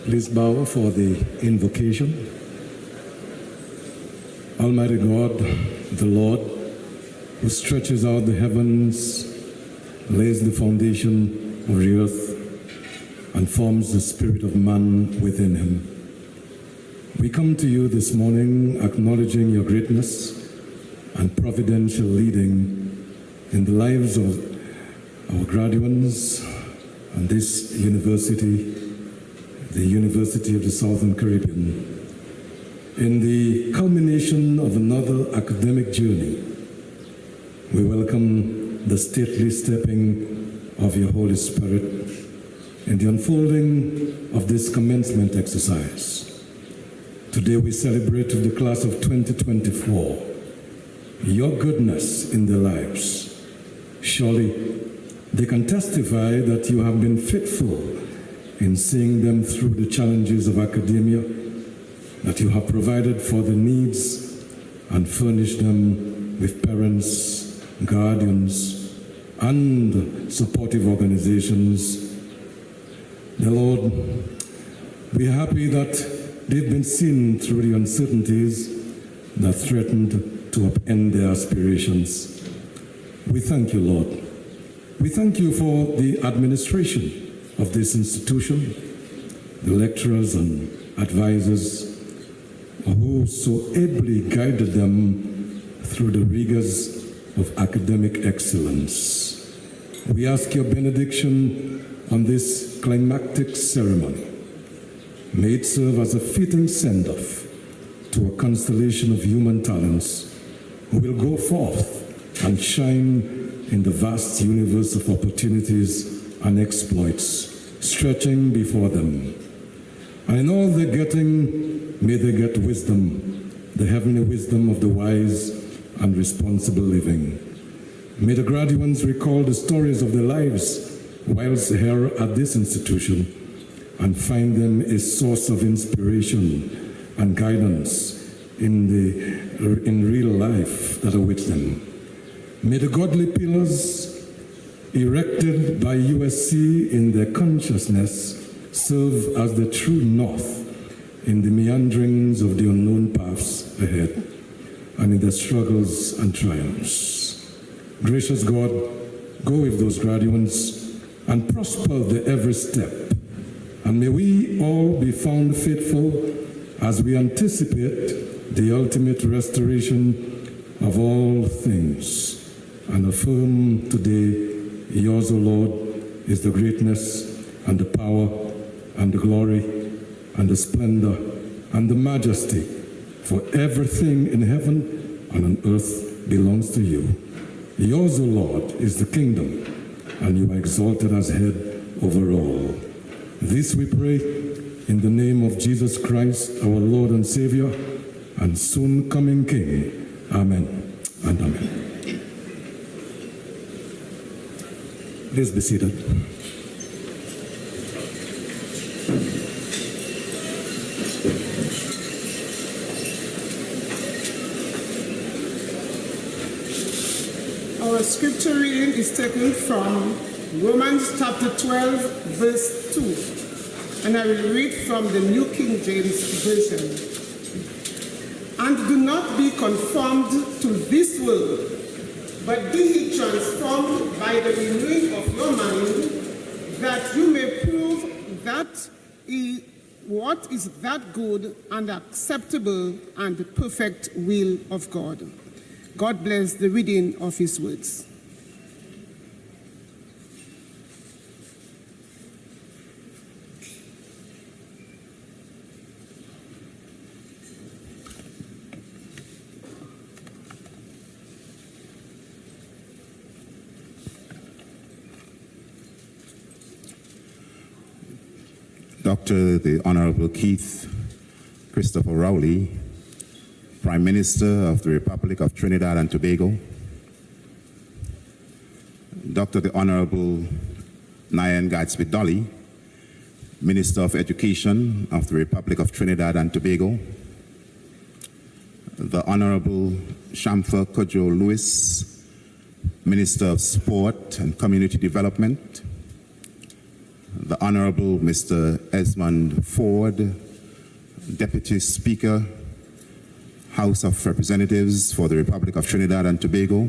Please bow for the invocation. Almighty God, the Lord, who stretches out the heavens, lays the foundation of the earth, and forms the spirit of man within him. We come to you this morning acknowledging your greatness and providential leading in the lives of our graduates and this university, the University of the Southern Caribbean. In the culmination of another academic journey, we welcome the stately stepping of your Holy Spirit in the unfolding of this commencement exercise. Today we celebrate with the class of 2024 your goodness in their lives. Surely they can testify that you have been faithful in seeing them through the challenges of academia, that you have provided for the needs and furnished them with parents, guardians, and supportive organizations. The Lord, we are happy that they've been seen through the uncertainties that threatened to upend their aspirations. We thank you, Lord. We thank you for the administration of this institution, the lecturers and advisors who so ably guided them through the rigors of academic excellence. We ask your benediction on this climactic ceremony. May it serve as a fitting send-off to a constellation of human talents who will go forth and shine in the vast universe of opportunities and exploits stretching before them. And in all they're getting, may they get wisdom, the heavenly wisdom of the wise and responsible living. May the graduates recall the stories of their lives whilst here at this institution and find them a source of inspiration and guidance in real life that awaits them. May the godly pillars erected by USC in their consciousness serve as the true north in the meanderings of the unknown paths ahead and in their struggles and triumphs. Gracious God, go with those graduates and prosper their every step. And may we all be found faithful as we anticipate the ultimate restoration of all things and affirm today, yours, O Lord, is the greatness and the power and the glory and the splendor and the majesty, for everything in heaven and on earth belongs to you. Yours, O Lord, is the kingdom, and you are exalted as head over all. This we pray in the name of Jesus Christ, our Lord and Savior, and soon coming King. Amen and amen. Please be seated. Our scripture reading is taken from Romans chapter 12, verse 2. And I will read from the New King James Version. And do not be conformed to this world, but be ye transformed by the renewing of your mind, that you may prove what is that good and acceptable and perfect will of God. God bless the reading of his words. Dr. the Honorable Keith Christopher Rowley, Prime Minister of the Republic of Trinidad and Tobago, Dr. the Honorable Nyan Gadsby Dolly, Minister of Education of the Republic of Trinidad and Tobago, the Honorable Shamfa Kojo Lewis, Minister of Sport and Community Development, the Honorable Mr. Esmond Ford, Deputy Speaker, House of Representatives for the Republic of Trinidad and Tobago,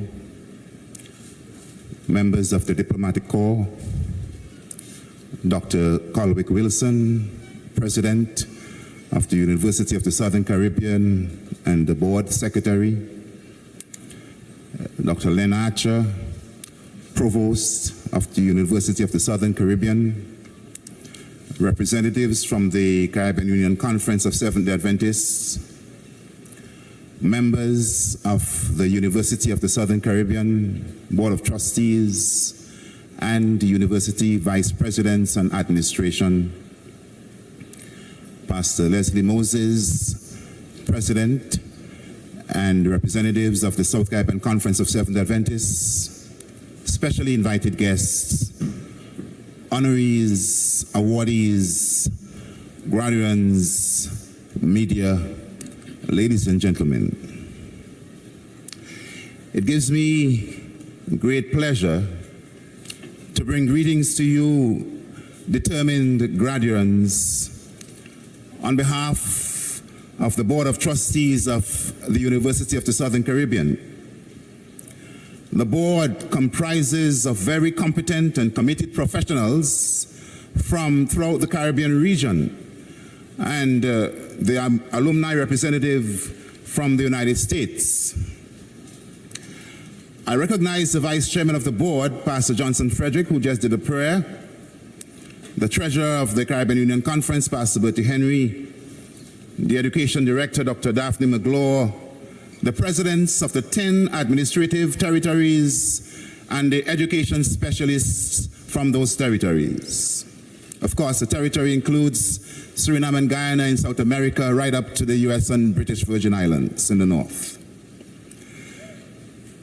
members of the Diplomatic Corps, Dr. Colwick Wilson, President of the University of the Southern Caribbean and the Board Secretary, Dr. Len Archer, Provost of the University of the Southern Caribbean, representatives from the Caribbean Union Conference of Seventh-day Adventists, members of the University of the Southern Caribbean, Board of Trustees, and University Vice Presidents and Administration, Pastor Leslie Moses, President, and representatives of the South Caribbean Conference of Seventh-day Adventists, specially invited guests, honorees, awardees, graduates, media, ladies and gentlemen. It gives me great pleasure to bring greetings to you, determined graduates, on behalf of the Board of Trustees of the University of the Southern Caribbean. The board comprises of very competent and committed professionals from throughout the Caribbean region, and the alumni representative from the United States. I recognize the Vice Chairman of the Board, Pastor Johnson Frederick, who just did a prayer, the Treasurer of the Caribbean Union Conference, Pastor Bertie Henry, the Education Director, Dr. Daphne McGlaw, the presidents of the 10 administrative territories, and the education specialists from those territories. Of course, the territory includes Suriname and Guyana in South America, right up to the US and British Virgin Islands in the north.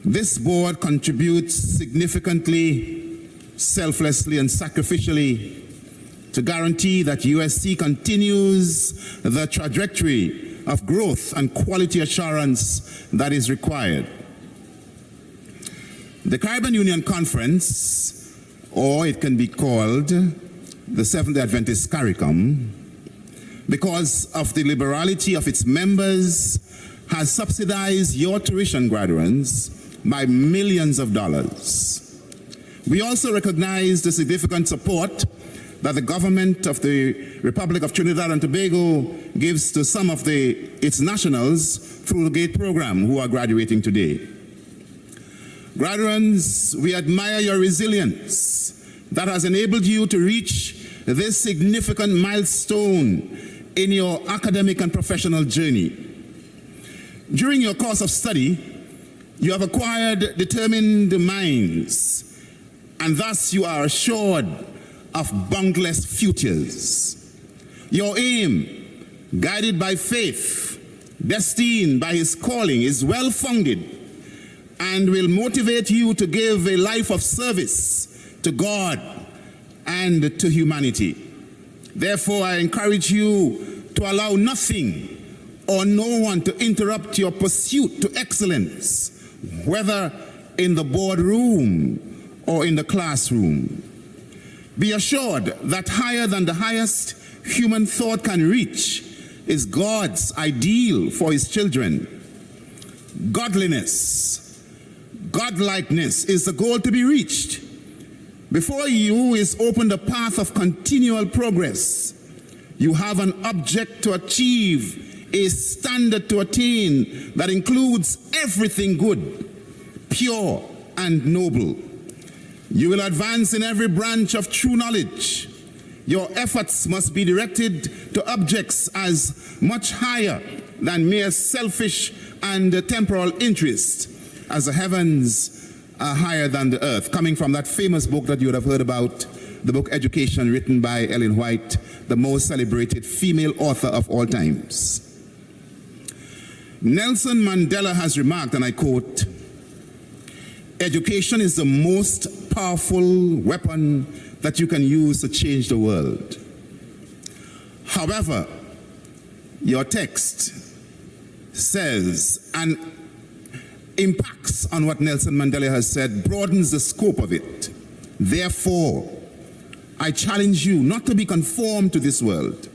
This board contributes significantly, selflessly, and sacrificially to guarantee that USC continues the trajectory of growth and quality assurance that is required. The Caribbean Union Conference, or it can be called the Seventh-day Adventist CARICOM, because of the liberality of its members, has subsidized your tuition, graduates, by millions of dollars. We also recognize the significant support that the government of the Republic of Trinidad and Tobago gives to some of its nationals through the GATE program who are graduating today. Graduates, we admire your resilience that has enabled you to reach this significant milestone in your academic and professional journey. During your course of study, you have acquired determined minds, and thus you are assured of boundless futures. Your aim, guided by faith, destined by His calling, is well-founded and will motivate you to give a life of service to God and to humanity. Therefore, I encourage you to allow nothing or no one to interrupt your pursuit to excellence, whether in the boardroom or in the classroom. Be assured that higher than the highest human thought can reach is God's ideal for His children. Godliness, godlikeness is the goal to be reached. Before you is opened a path of continual progress. You have an object to achieve, a standard to attain that includes everything good, pure, and noble. You will advance in every branch of true knowledge. Your efforts must be directed to objects as much higher than mere selfish and temporal interest, as the heavens are higher than the earth. Coming from that famous book that you would have heard about, the book Education, written by Ellen White, the most celebrated female author of all times. Nelson Mandela has remarked, and I quote, "Education is the most powerful weapon that you can use to change the world." However, your text says, and impacts on what Nelson Mandela has said, broadens the scope of it. Therefore, I challenge you not to be conformed to this world,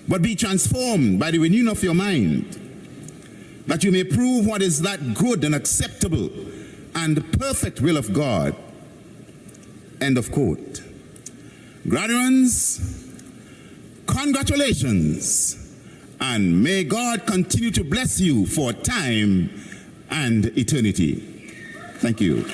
but be transformed by the renewing of your mind, that you may prove what is that good and acceptable and perfect will of God. End of quote. Graduates, congratulations, and may God continue to bless you for time and eternity. Thank you.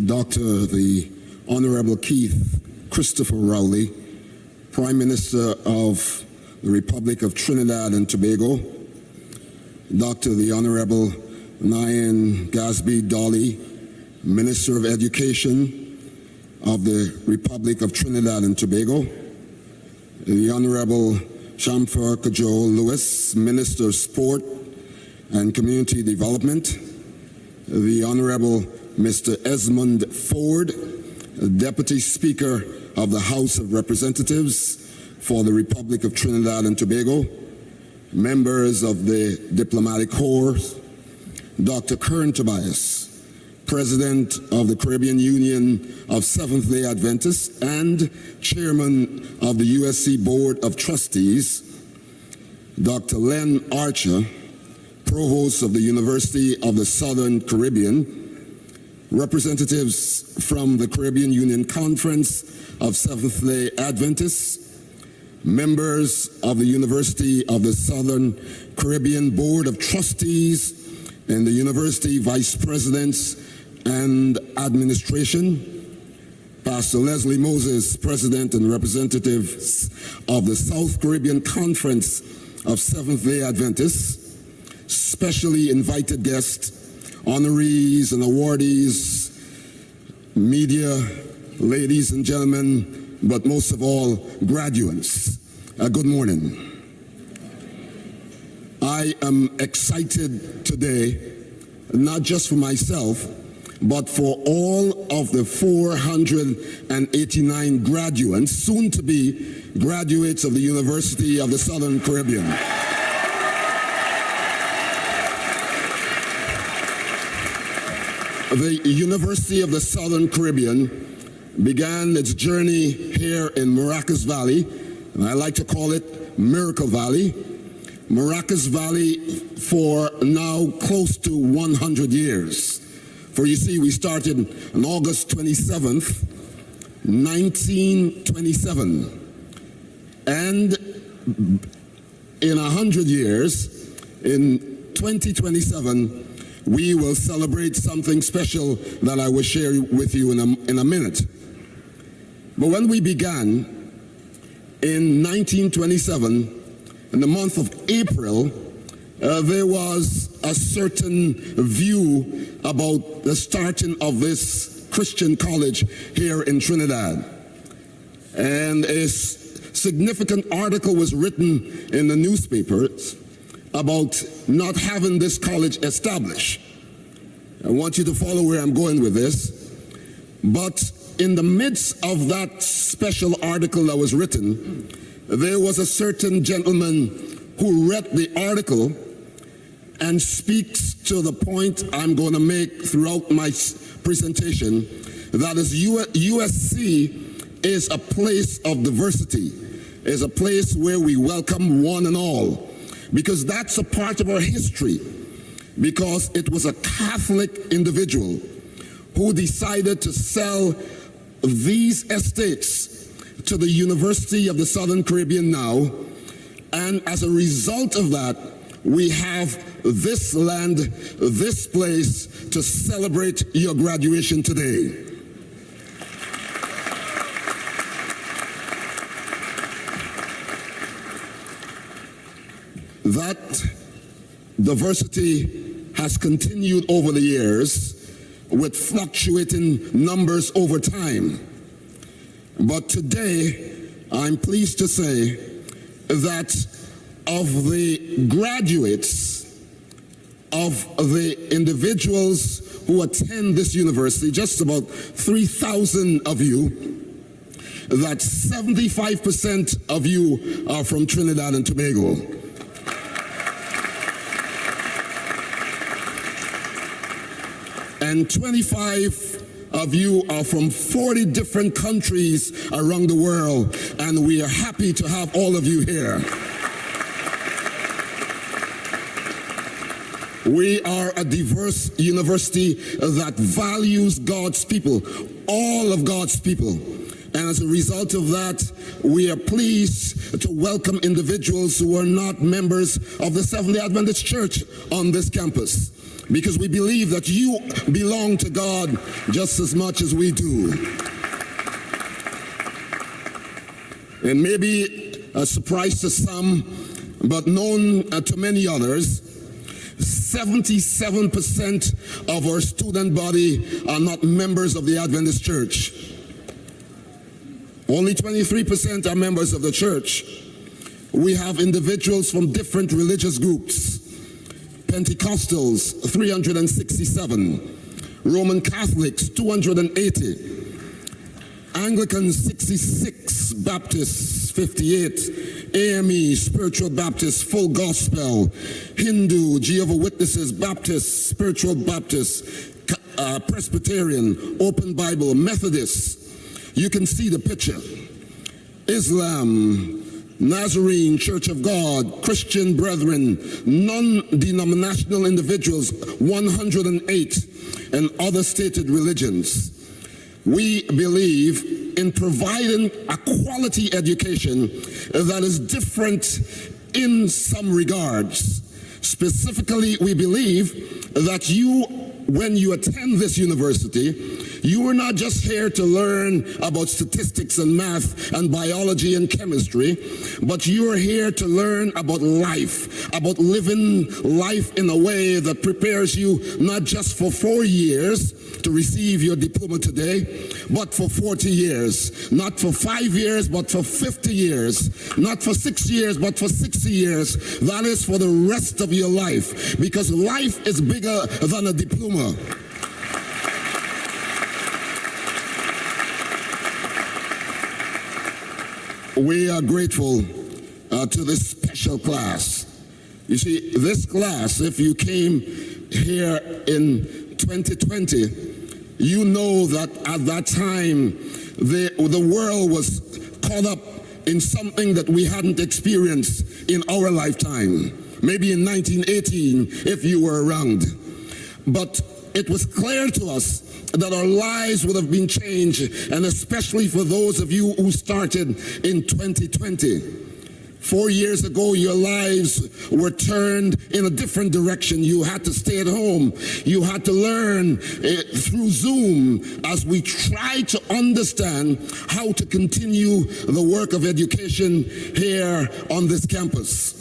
Dr. the Honorable Keith Christopher Rowley, Prime Minister of the Republic of Trinidad and Tobago, Dr. the Honorable Nyan Gasby Dolly, Minister of Education of the Republic of Trinidad and Tobago, the Honorable Shamfer Kajol Lewis, Minister of Sport and Community Development, the Honorable Mr. Esmond Ford, Deputy Speaker of the House of Representatives for the Republic of Trinidad and Tobago, members of the Diplomatic Corps, Dr. Kern Tobias, President of the Caribbean Union of Seventh-day Adventists and Chairman of the USC Board of Trustees, Dr. Len Archer, Provost of the University of the Southern Caribbean, representatives from the Caribbean Union Conference of Seventh-day Adventists, members of the University of the Southern Caribbean Board of Trustees, and the University Vice Presidents and Administration, Pastor Leslie Moses, President and representatives of the South Caribbean Conference of Seventh-day Adventists, specially invited guests, honorees and awardees, media, ladies and gentlemen, but most of all, graduates. Good morning. I am excited today, not just for myself, but for all of the 489 graduates, soon to be graduates of the University of the Southern Caribbean. The University of the Southern Caribbean began its journey here in Maracas Valley, and I like to call it Miracle Valley. Maracas Valley for now close to 100 years. For you see, we started on August 27th, 1927. And in 100 years, in 2027, we will celebrate something special that I will share with you in a minute. But when we began in 1927, in the month of April, there was a certain view about the starting of this Christian college here in Trinidad. And a significant article was written in the newspapers about not having this college established. I want you to follow where I'm going with this. But in the midst of that special article that was written, there was a certain gentleman who read the article and speaks to the point I'm going to make throughout my presentation, that is USC is a place of diversity, is a place where we welcome one and all, because that's a part of our history, because it was a Catholic individual who decided to sell these estates to the University of the Southern Caribbean now, and as a result of that, we have this land, this place to celebrate your graduation today. That diversity has continued over the years with fluctuating numbers over time. But today, I'm pleased to say that of the graduates of the individuals who attend this university, just about 3,000 of you, that 75% of you are from Trinidad and Tobago. And 25 of you are from 40 different countries around the world, and we are happy to have all of you here. We are a diverse university that values God's people, all of God's people. And as a result of that, we are pleased to welcome individuals who are not members of the Seventh-day Adventist Church on this campus, because we believe that you belong to God just as much as we do. And maybe a surprise to some, but known to many others, 77% of our student body are not members of the Adventist Church. Only 23% are members of the church. We have individuals from different religious groups. Pentecostals, 367. Roman Catholics, 280. Anglicans, 66. Baptists, 58. AME, Spiritual Baptists, Full Gospel. Hindu, Jehovah's Witnesses, Baptists, Spiritual Baptists, Presbyterian, Open Bible, Methodists. You can see the picture. Islam, Nazarene, Church of God, Christian Brethren, non-denominational individuals, 108, and other stated religions. We believe in providing a quality education that is different in some regards. Specifically, we believe that you, when you attend this university, you are not just here to learn about statistics and math and biology and chemistry, but you are here to learn about life, about living life in a way that prepares you not just for 4 years to receive your diploma today, but for 40 years. Not for 5 years, but for 50 years. Not for 6 years, but for 60 years. That is for the rest of your life, because life is bigger than a diploma. We are grateful to this special class. You see, this class, if you came here in 2020, you know that at that time, the world was caught up in something that we hadn't experienced in our lifetime. Maybe in 1918, if you were around. But it was clear to us that our lives would have been changed, and especially for those of you who started in 2020. 4 years ago, your lives were turned in a different direction. You had to stay at home. You had to learn through Zoom as we try to understand how to continue the work of education here on this campus.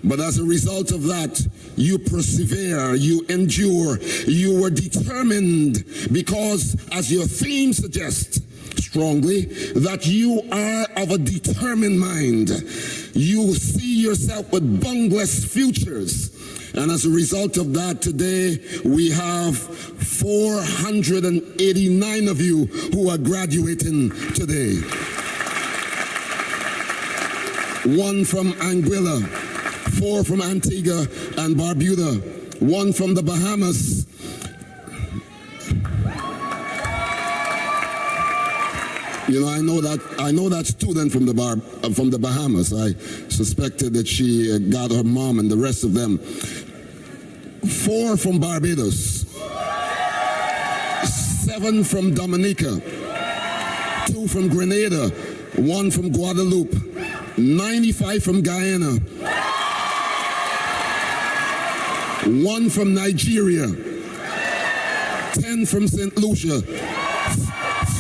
But as a result of that, you persevere, you endure, you were determined, because as your theme suggests strongly, that you are of a determined mind. You see yourself with boundless futures. And as a result of that, today we have 489 of you who are graduating today. 1 from Anguilla, 4 from Antigua and Barbuda, 1 from the Bahamas. You know, I know that student from the Bahamas. I suspected that she got her mom and the rest of them. 4 from Barbados, 7 from Dominica, 2 from Grenada, 1 from Guadeloupe, 95 from Guyana, 1 from Nigeria, 10 from St. Lucia,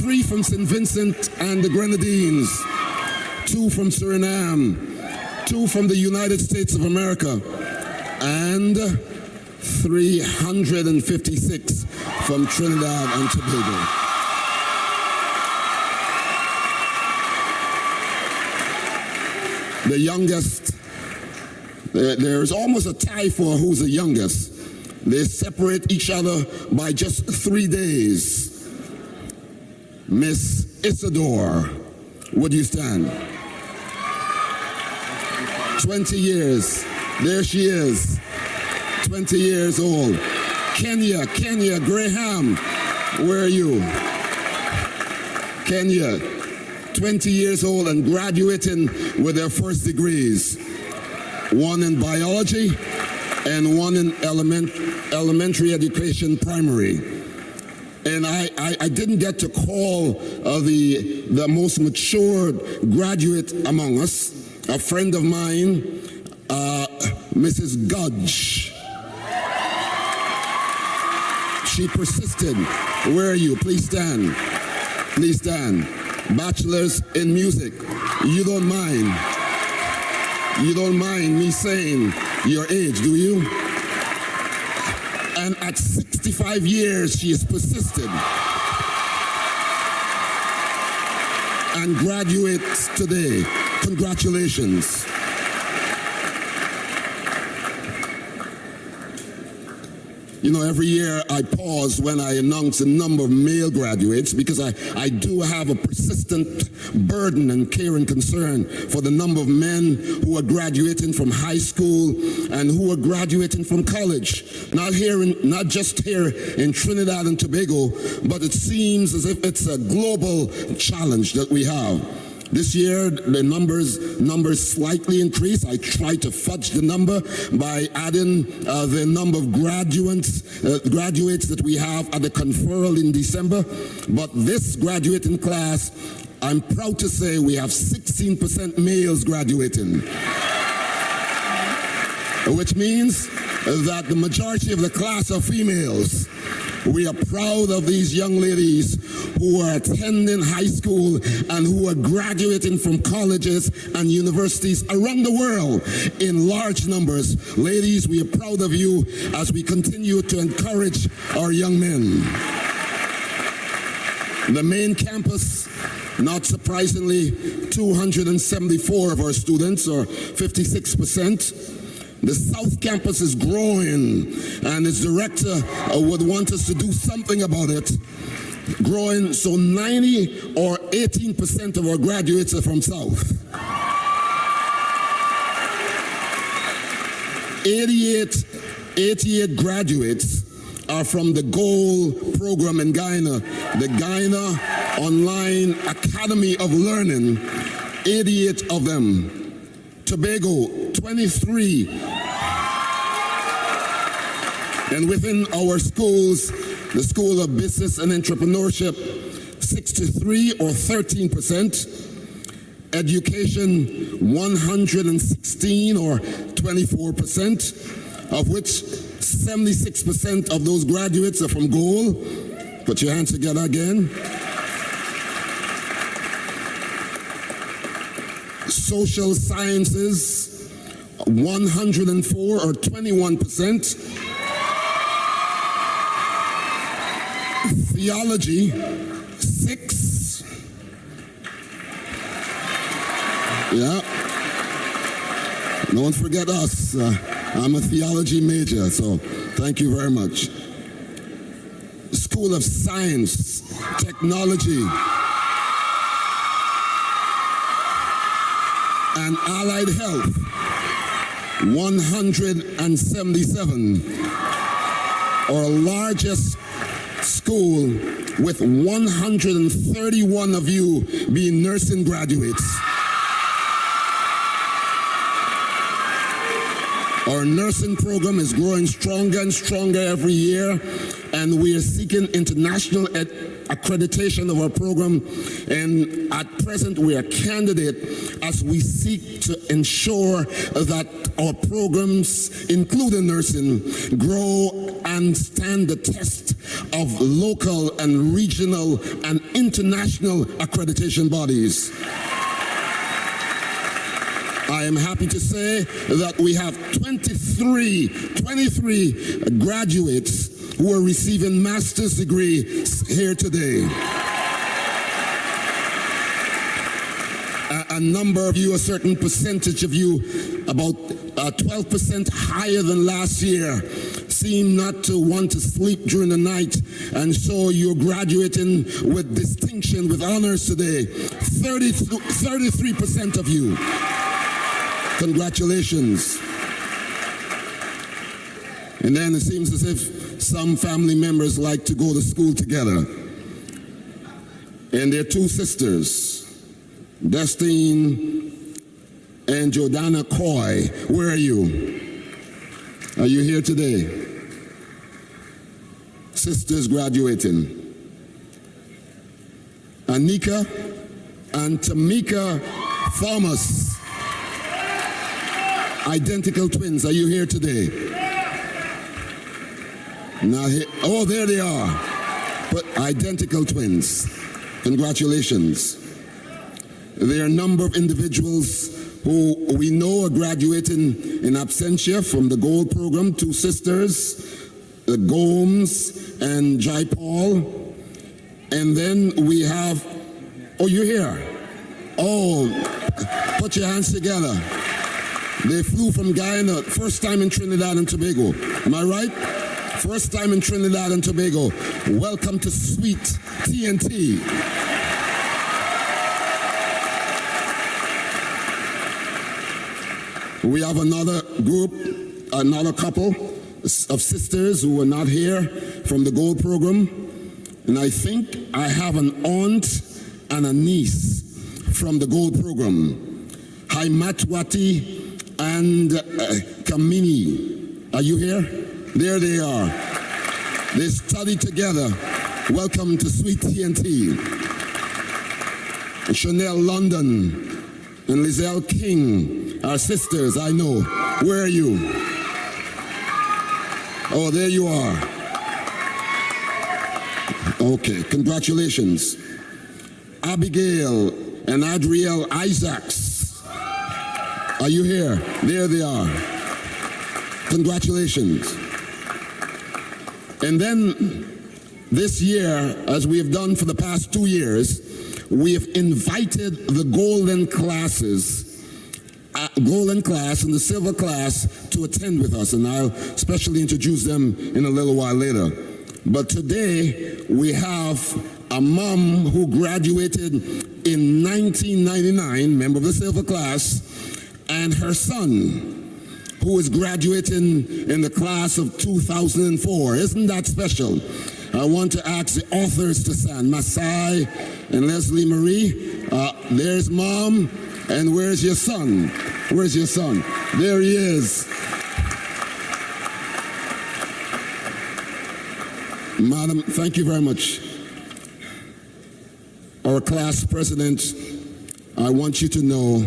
3 from St. Vincent and the Grenadines, 2 from Suriname, 2 from the United States of America, and 356 from Trinidad and Tobago. The youngest, there's almost a tie for who's the youngest. They separate each other by just 3 days. Miss Isidore, would you stand? 20 years. There she is. 20 years old. Kenya Graham, where are you? Kenya, 20 years old and graduating with their first degrees. One in biology and one in elementary education, primary. And I didn't get to call the most matured graduate among us, a friend of mine, Mrs. Gudge. She persisted. Where are you? Please stand. Please stand. Bachelor's in music. You don't mind. You don't mind me saying your age, do you? And at 65 years, she has persisted and graduates today. Congratulations. You know, every year I pause when I announce the number of male graduates because I do have a persistent burden and care and concern for the number of men who are graduating from high school and who are graduating from college. Not just here in Trinidad and Tobago, but it seems as if it's a global challenge that we have. This year, the numbers slightly increased. I tried to fudge the number by adding the number of graduates that we have at the conferral in December. But this graduating class, I'm proud to say we have 16% males graduating, which means that the majority of the class are females. We are proud of these young ladies who are attending high school and who are graduating from colleges and universities around the world in large numbers. Ladies, we are proud of you as we continue to encourage our young men. The main campus, not surprisingly, 274 of our students, or 56%. The South Campus is growing, and its director would want us to do something about it. Growing, so 90 or 18% of our graduates are from South. 88 graduates are from the GOAL program in Guyana, the Guyana Online Academy of Learning, 88 of them. Tobago, 23. And within our schools, the School of Business and Entrepreneurship, 63 or 13%. Education, 116 or 24%, of which 76% of those graduates are from GOAL. Put your hands together again. Social Sciences, 104 or 21%. Theology, 6. Yeah. Don't forget us. I'm a theology major, so thank you very much. School of Science, Technology, and Allied Health, 177, our largest school, with 131 of you being nursing graduates. Our nursing program is growing stronger and stronger every year, and we are seeking international accreditation of our program. And at present, we are candidate as we seek to ensure that our programs, including nursing, grow and stand the test of local and regional and international accreditation bodies. I am happy to say that we have 23 graduates who are receiving master's degrees here today. a number of you, a certain percentage of you, about 12% higher than last year, seem not to want to sleep during the night, and so you're graduating with distinction, with honors today. 33% of you. Congratulations. And then it seems as if some family members like to go to school together. And their two sisters, Destine and Jordana Coy, where are you? Are you here today? Sisters graduating. Anika and Tamika Thomas, identical twins. Are you here today? Now, oh, there they are. But identical twins. Congratulations. There are a number of individuals who we know are graduating in absentia from the Gold Program. Two sisters, the Gomes and Jai Paul. And then we have, oh, you're here. Oh, put your hands together. They flew from Guyana, first time in Trinidad and Tobago. Am I right? First time in Trinidad and Tobago. Welcome to Sweet TNT. We have another group, another couple of sisters who are not here from the Gold Program. And I think I have an aunt and a niece from the Gold Program. Haimatwati and Kamini. Are you here? There they are. They study together. Welcome to Sweet TNT. Chanel London and Lizelle King, our sisters, I know. Where are you? Oh, there you are. Okay, congratulations. Abigail and Adrielle Isaacs. Are you here? There they are. Congratulations. And then this year, as we have done for the past 2 years, we have invited the golden class and the silver class to attend with us, and I'll specially introduce them in a little while later. But today, we have a mom who graduated in 1999, member of the silver class, and her son, who is graduating in the class of 2004. Isn't that special? I want to ask the authors to stand. Masai and Leslie Marie. There's mom. And where's your son? Where's your son? There he is. Madam, thank you very much. Our class president, I want you to know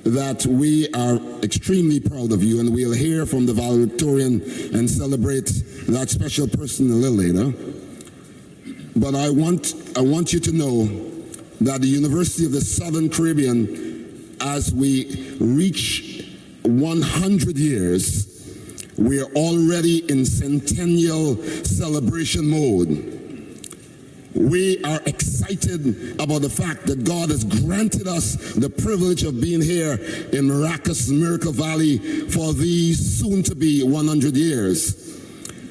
that we are extremely proud of you, and we'll hear from the valedictorian and celebrate that special person a little later. But I want you to know that the University of the Southern Caribbean, as we reach 100 years, we are already in centennial celebration mode. We are excited about the fact that God has granted us the privilege of being here in Maracas, Miracle Valley for these soon-to-be 100 years.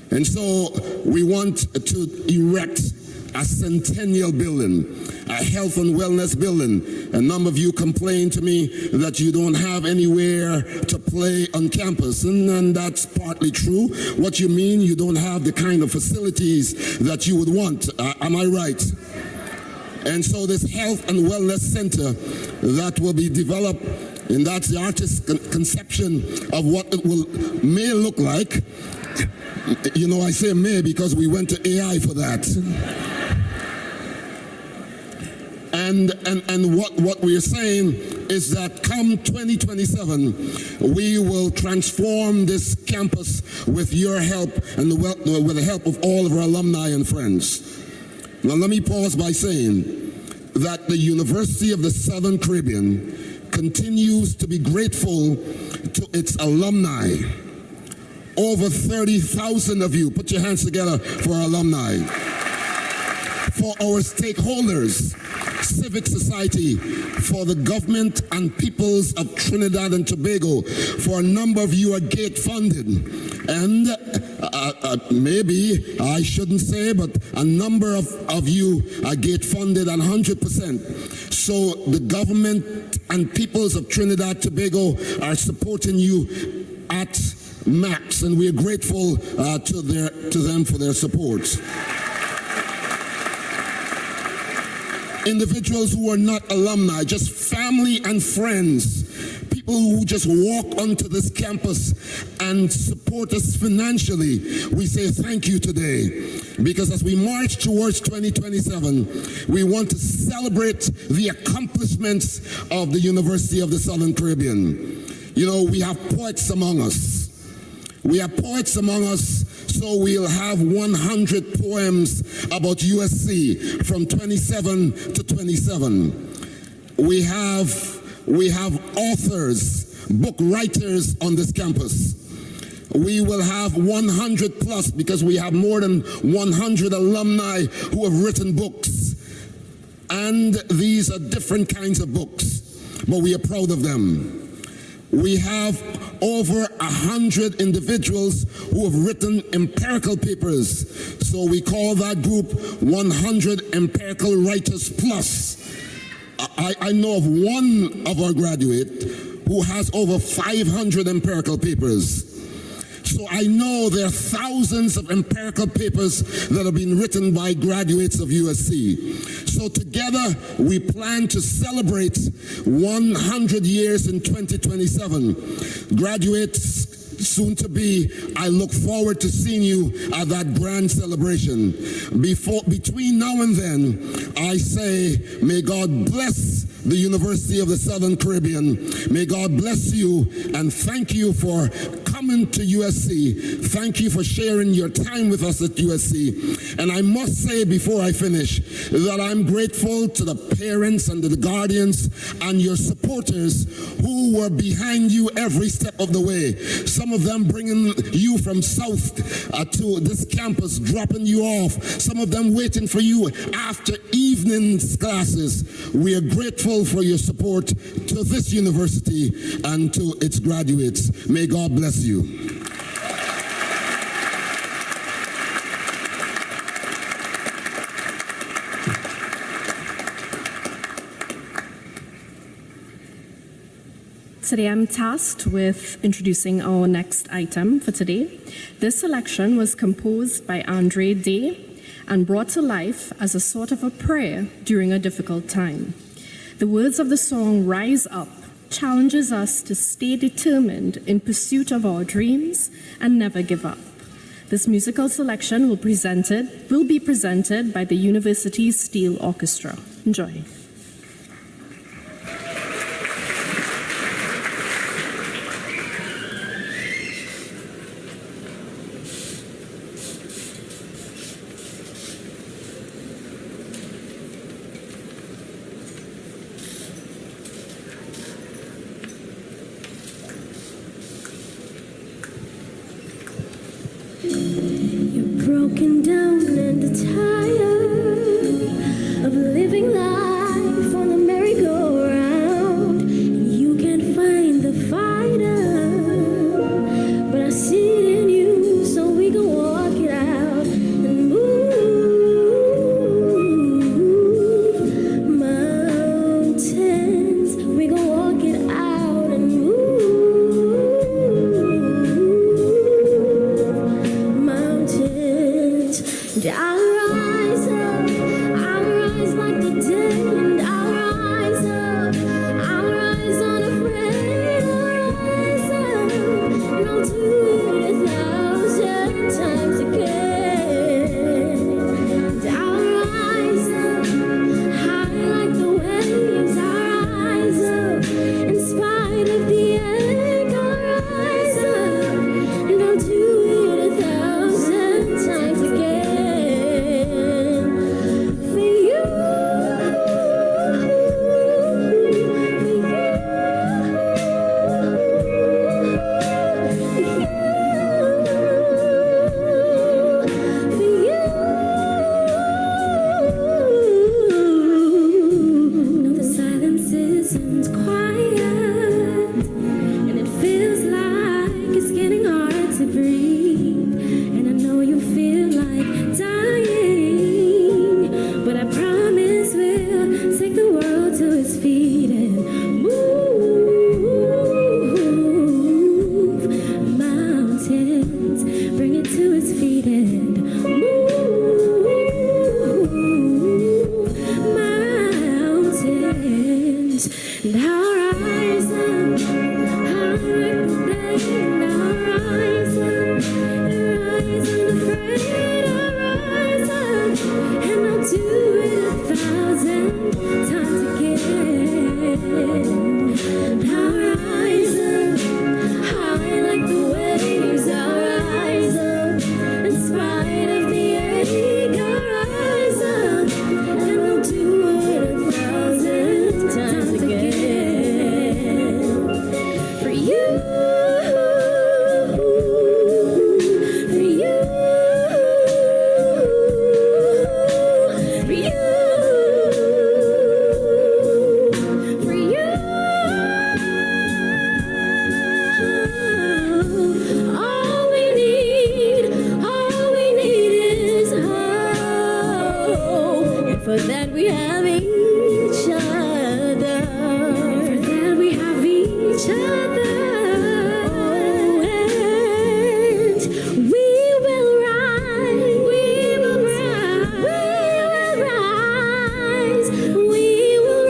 And so we want to erect a centennial building, a health and wellness building. A number of you complain to me that you don't have anywhere to play on campus, and that's partly true. What you mean, you don't have the kind of facilities that you would want. Am I right? And so this health and wellness center that will be developed, and that's the artist's conception of what it may look like. You know, I say may because we went to AI for that. And what we're saying is that come 2027, we will transform this campus with your help and with the help of all of our alumni and friends. Now let me pause by saying that the University of the Southern Caribbean continues to be grateful to its alumni. Over 30,000 of you, put your hands together for our alumni. For our stakeholders, civic society, for the government and peoples of Trinidad and Tobago. For a number of you are gate funded, and maybe I shouldn't say, but a number of you are gate funded and 100%. So the government and peoples of Trinidad and Tobago are supporting you at max, and we are grateful to them for their support. Individuals who are not alumni, just family and friends, people who just walk onto this campus and support us financially, we say thank you today. Because as we march towards 2027, we want to celebrate the accomplishments of the University of the Southern Caribbean. You know, we have poets among us. We have poets among us, so we'll have 100 poems about USC from 27 to 27. We have authors, book writers on this campus. We will have 100 plus, because we have more than 100 alumni who have written books. And these are different kinds of books, but we are proud of them. We have over 100 individuals who have written empirical papers. So we call that group 100 Empirical Writers Plus. I know of one of our graduates who has over 500 empirical papers. So I know there are thousands of empirical papers that have been written by graduates of USC. So together we plan to celebrate 100 years in 2027. Graduates soon to be, I look forward to seeing you at that grand celebration. Between now and then, I say, may God bless the University of the Southern Caribbean. May God bless you, and thank you for coming to USC. Thank you for sharing your time with us at USC. And I must say before I finish that I'm grateful to the parents and the guardians and your supporters who were behind you every step of the way. Some of them bringing you from south to this campus, dropping you off. Some of them waiting for you after evening classes. We are grateful for your support to this university and to its graduates. May God bless you. Today I'm tasked with introducing our next item for today. This selection was composed by Andre Day and brought to life as a sort of a prayer during a difficult time. The words of the song Rise Up challenges us to stay determined in pursuit of our dreams and never give up. This musical selection will be presented by the University's Steel Orchestra. Enjoy. Broken down and tired of living life on the merry-go-round, and you can't find the fighter, but I see it in you, so we can walk it out and move mountains. We can walk it out and move mountains. for that we have each other. For that we have each other. Oh, and we will rise. We will rise. We will rise. We will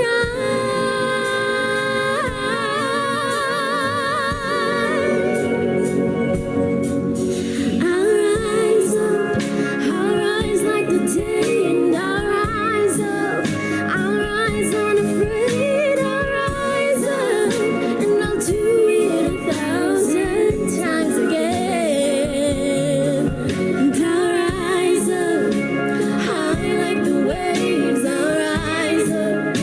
I'll rise like the day, and I'll rise up. I'll rise unafraid. I'll rise up, and I'll do it 1,000 times again. And I'll rise up, high like the waves. I'll rise up,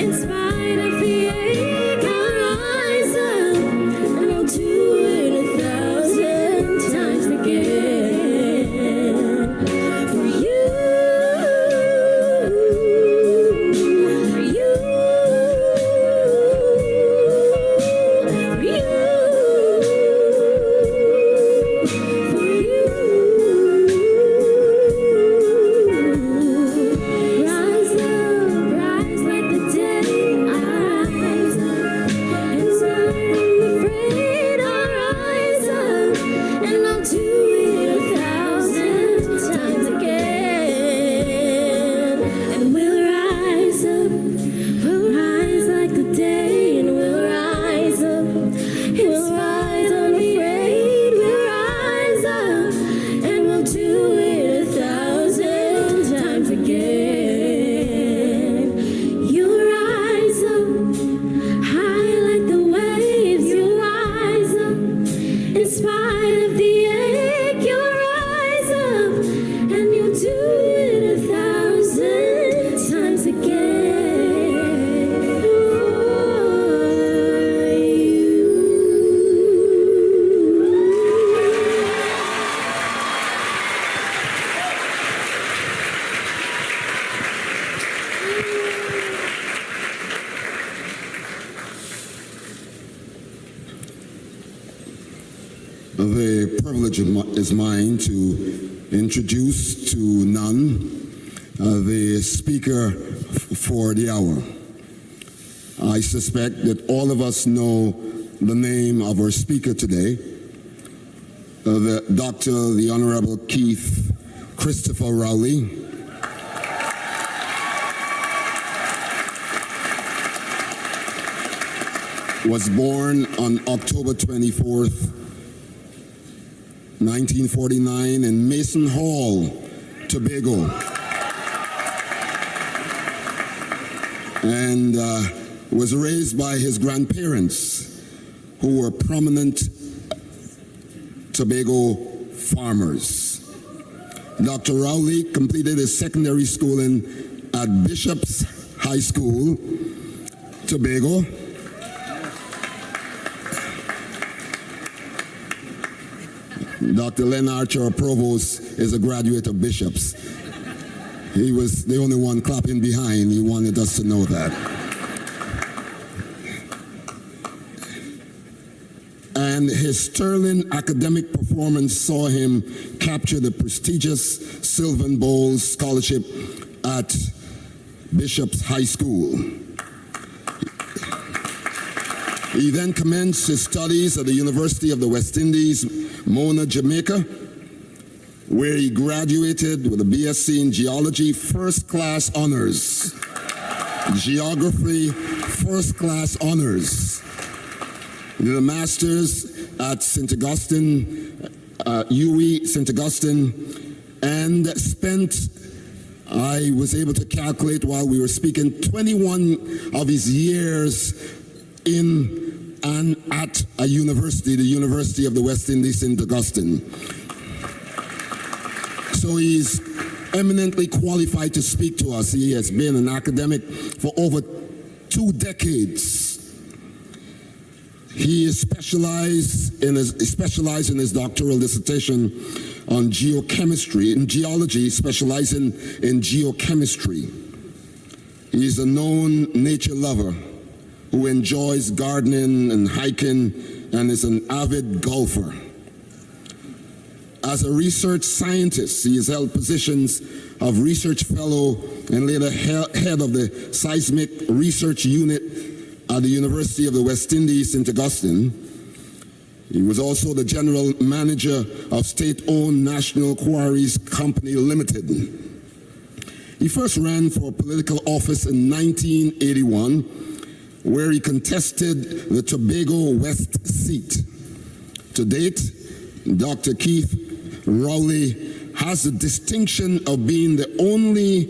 in spite of the ache. I'll rise up, and I'll do it 1,000 times again. For you, for you, for you, for you. Rise up, rise like the day. I rise up, and I'm afraid. I'll rise up, and I'll do it 1,000 times again. And we'll rise up, we'll rise like the day, and we'll rise up, we'll rise unafraid. We'll rise up, and we'll do it 1,000 times again. You'll rise up, high like the waves. You'll rise up, in spite of the ache. You'll rise up, and you'll do it 1,000 times again. The privilege is mine to introduce to none the speaker for the hour. I suspect that all of us know the name of our speaker today, the Honorable Keith Christopher Rowley. Was born on October 24th, 1949 in Mason Hall, Tobago. And was raised by his grandparents, who were prominent Tobago farmers. Dr. Rowley completed his secondary schooling at Bishop's High School, Tobago. Dr. Len Archer, our provost, is a graduate of Bishop's. He was the only one clapping behind. He wanted us to know that. And his sterling academic performance saw him capture the prestigious Sylvan Bowles Scholarship at Bishop's High School. He then commenced his studies at the University of the West Indies, Mona, Jamaica, where he graduated with a BSc in Geology, first-class honors. Geography, first-class honors. He did a master's at St. Augustine, UWI St. Augustine, and spent, I was able to calculate while we were speaking, 21 of his years in and at a university, the University of the West Indies, St. Augustine. So he's eminently qualified to speak to us. He has been an academic for over 2 decades. He is specialized in his doctoral dissertation on geochemistry, in geology, specializing in geochemistry. He is a known nature lover who enjoys gardening and hiking and is an avid golfer. As a research scientist, he has held positions of Research Fellow and later head of the Seismic Research Unit at the University of the West Indies, St. Augustine. He was also the General Manager of State-Owned National Quarries Company Limited. He first ran for political office in 1981, where he contested the Tobago West seat. To date, Dr. Keith Rowley has the distinction of being the only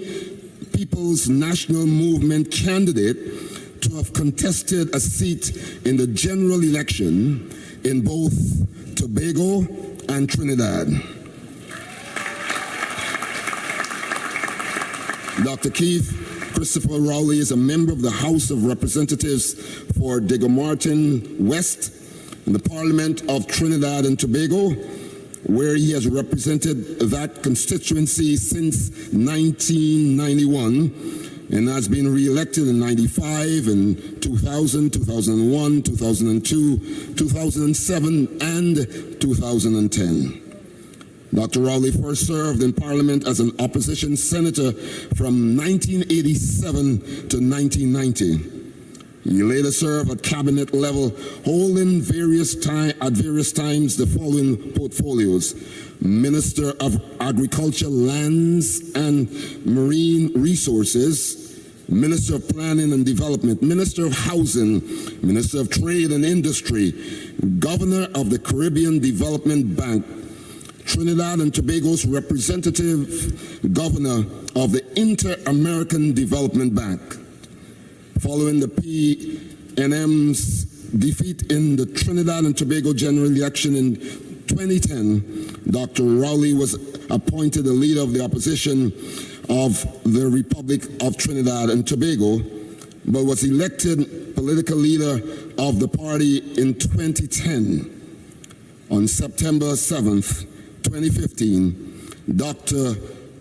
People's National Movement candidate to have contested a seat in the general election in both Tobago and Trinidad. Dr. Keith Christopher Rowley is a member of the House of Representatives for Digomartin West in the Parliament of Trinidad and Tobago, where he has represented that constituency since 1991 and has been re-elected in 95 and 2000, 2001, 2002, 2007, and 2010. Dr. Rowley first served in Parliament as an opposition senator from 1987 to 1990. He later served at cabinet level, holding at various times the following portfolios: Minister of Agriculture, Lands and Marine Resources, Minister of Planning and Development, Minister of Housing, Minister of Trade and Industry, Governor of the Caribbean Development Bank, Trinidad and Tobago's representative governor of the Inter-American Development Bank. Following the PNM's defeat in the Trinidad and Tobago general election in 2010, Dr. Rowley was appointed the leader of the opposition of the Republic of Trinidad and Tobago, but was elected political leader of the party in 2010. On September 7th, 2015, Dr.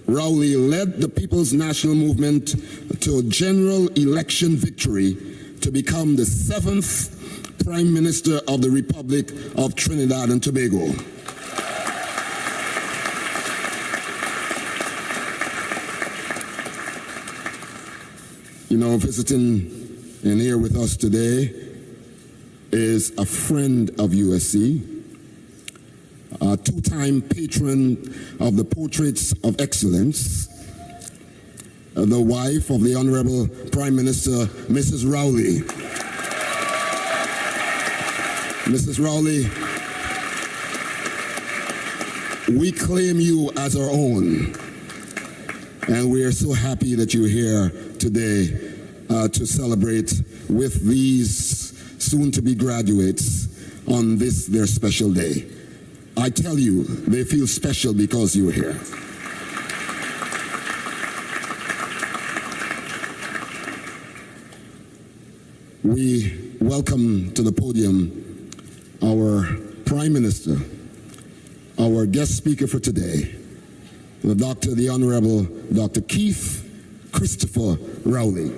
Rowley led the People's National Movement to a general election victory to become the 7th Prime Minister of the Republic of Trinidad and Tobago. You know, visiting in here with us today is a friend of USC, a two-time patron of the Portraits of Excellence, the wife of the Honorable Prime Minister, Mrs. Rowley. Mrs. Rowley, we claim you as our own, and we are so happy that you're here today to celebrate with these soon-to-be graduates on this, their special day. I tell you, they feel special because you're here. We welcome to the podium our Prime Minister, our guest speaker for today, the Honorable Dr. Keith Christopher Rowley.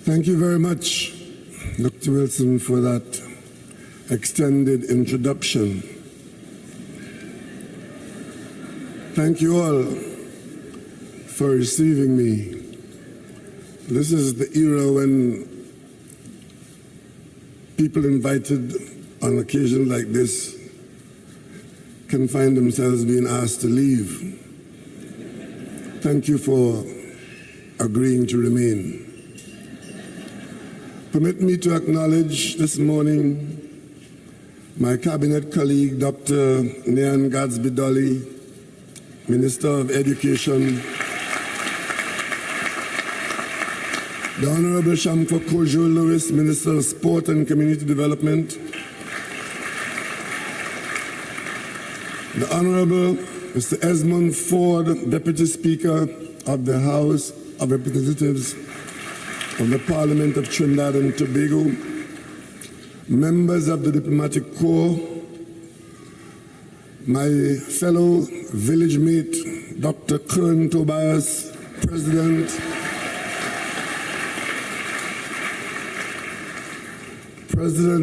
Thank you very much, Dr. Wilson, for that extended introduction. Thank you all for receiving me. This is the era when people invited on occasions like this can find themselves being asked to leave. Thank you for agreeing to remain. Permit me to acknowledge this morning my cabinet colleague, Dr. Nyan Gadsby-Dolly, Minister of Education, the Honorable Shamfa Kojo Lewis, Minister of Sport and Community Development, the Honorable Mr. Esmond Ford, Deputy Speaker of the House of Representatives of the Parliament of Trinidad and Tobago, members of the Diplomatic Corps, my fellow village mate, Dr. Kern Tobias, President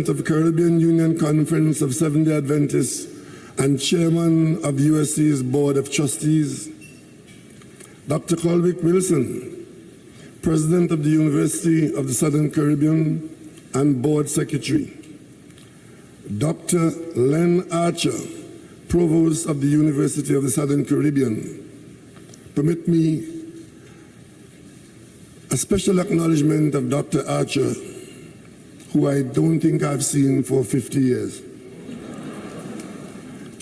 of the Caribbean Union Conference of Seventh-day Adventists and Chairman of USC's Board of Trustees, Dr. Colwick Wilson, President of the University of the Southern Caribbean and Board Secretary, Dr. Len Archer, Provost of the University of the Southern Caribbean. Permit me a special acknowledgement of Dr. Archer, who I don't think I've seen for 50 years.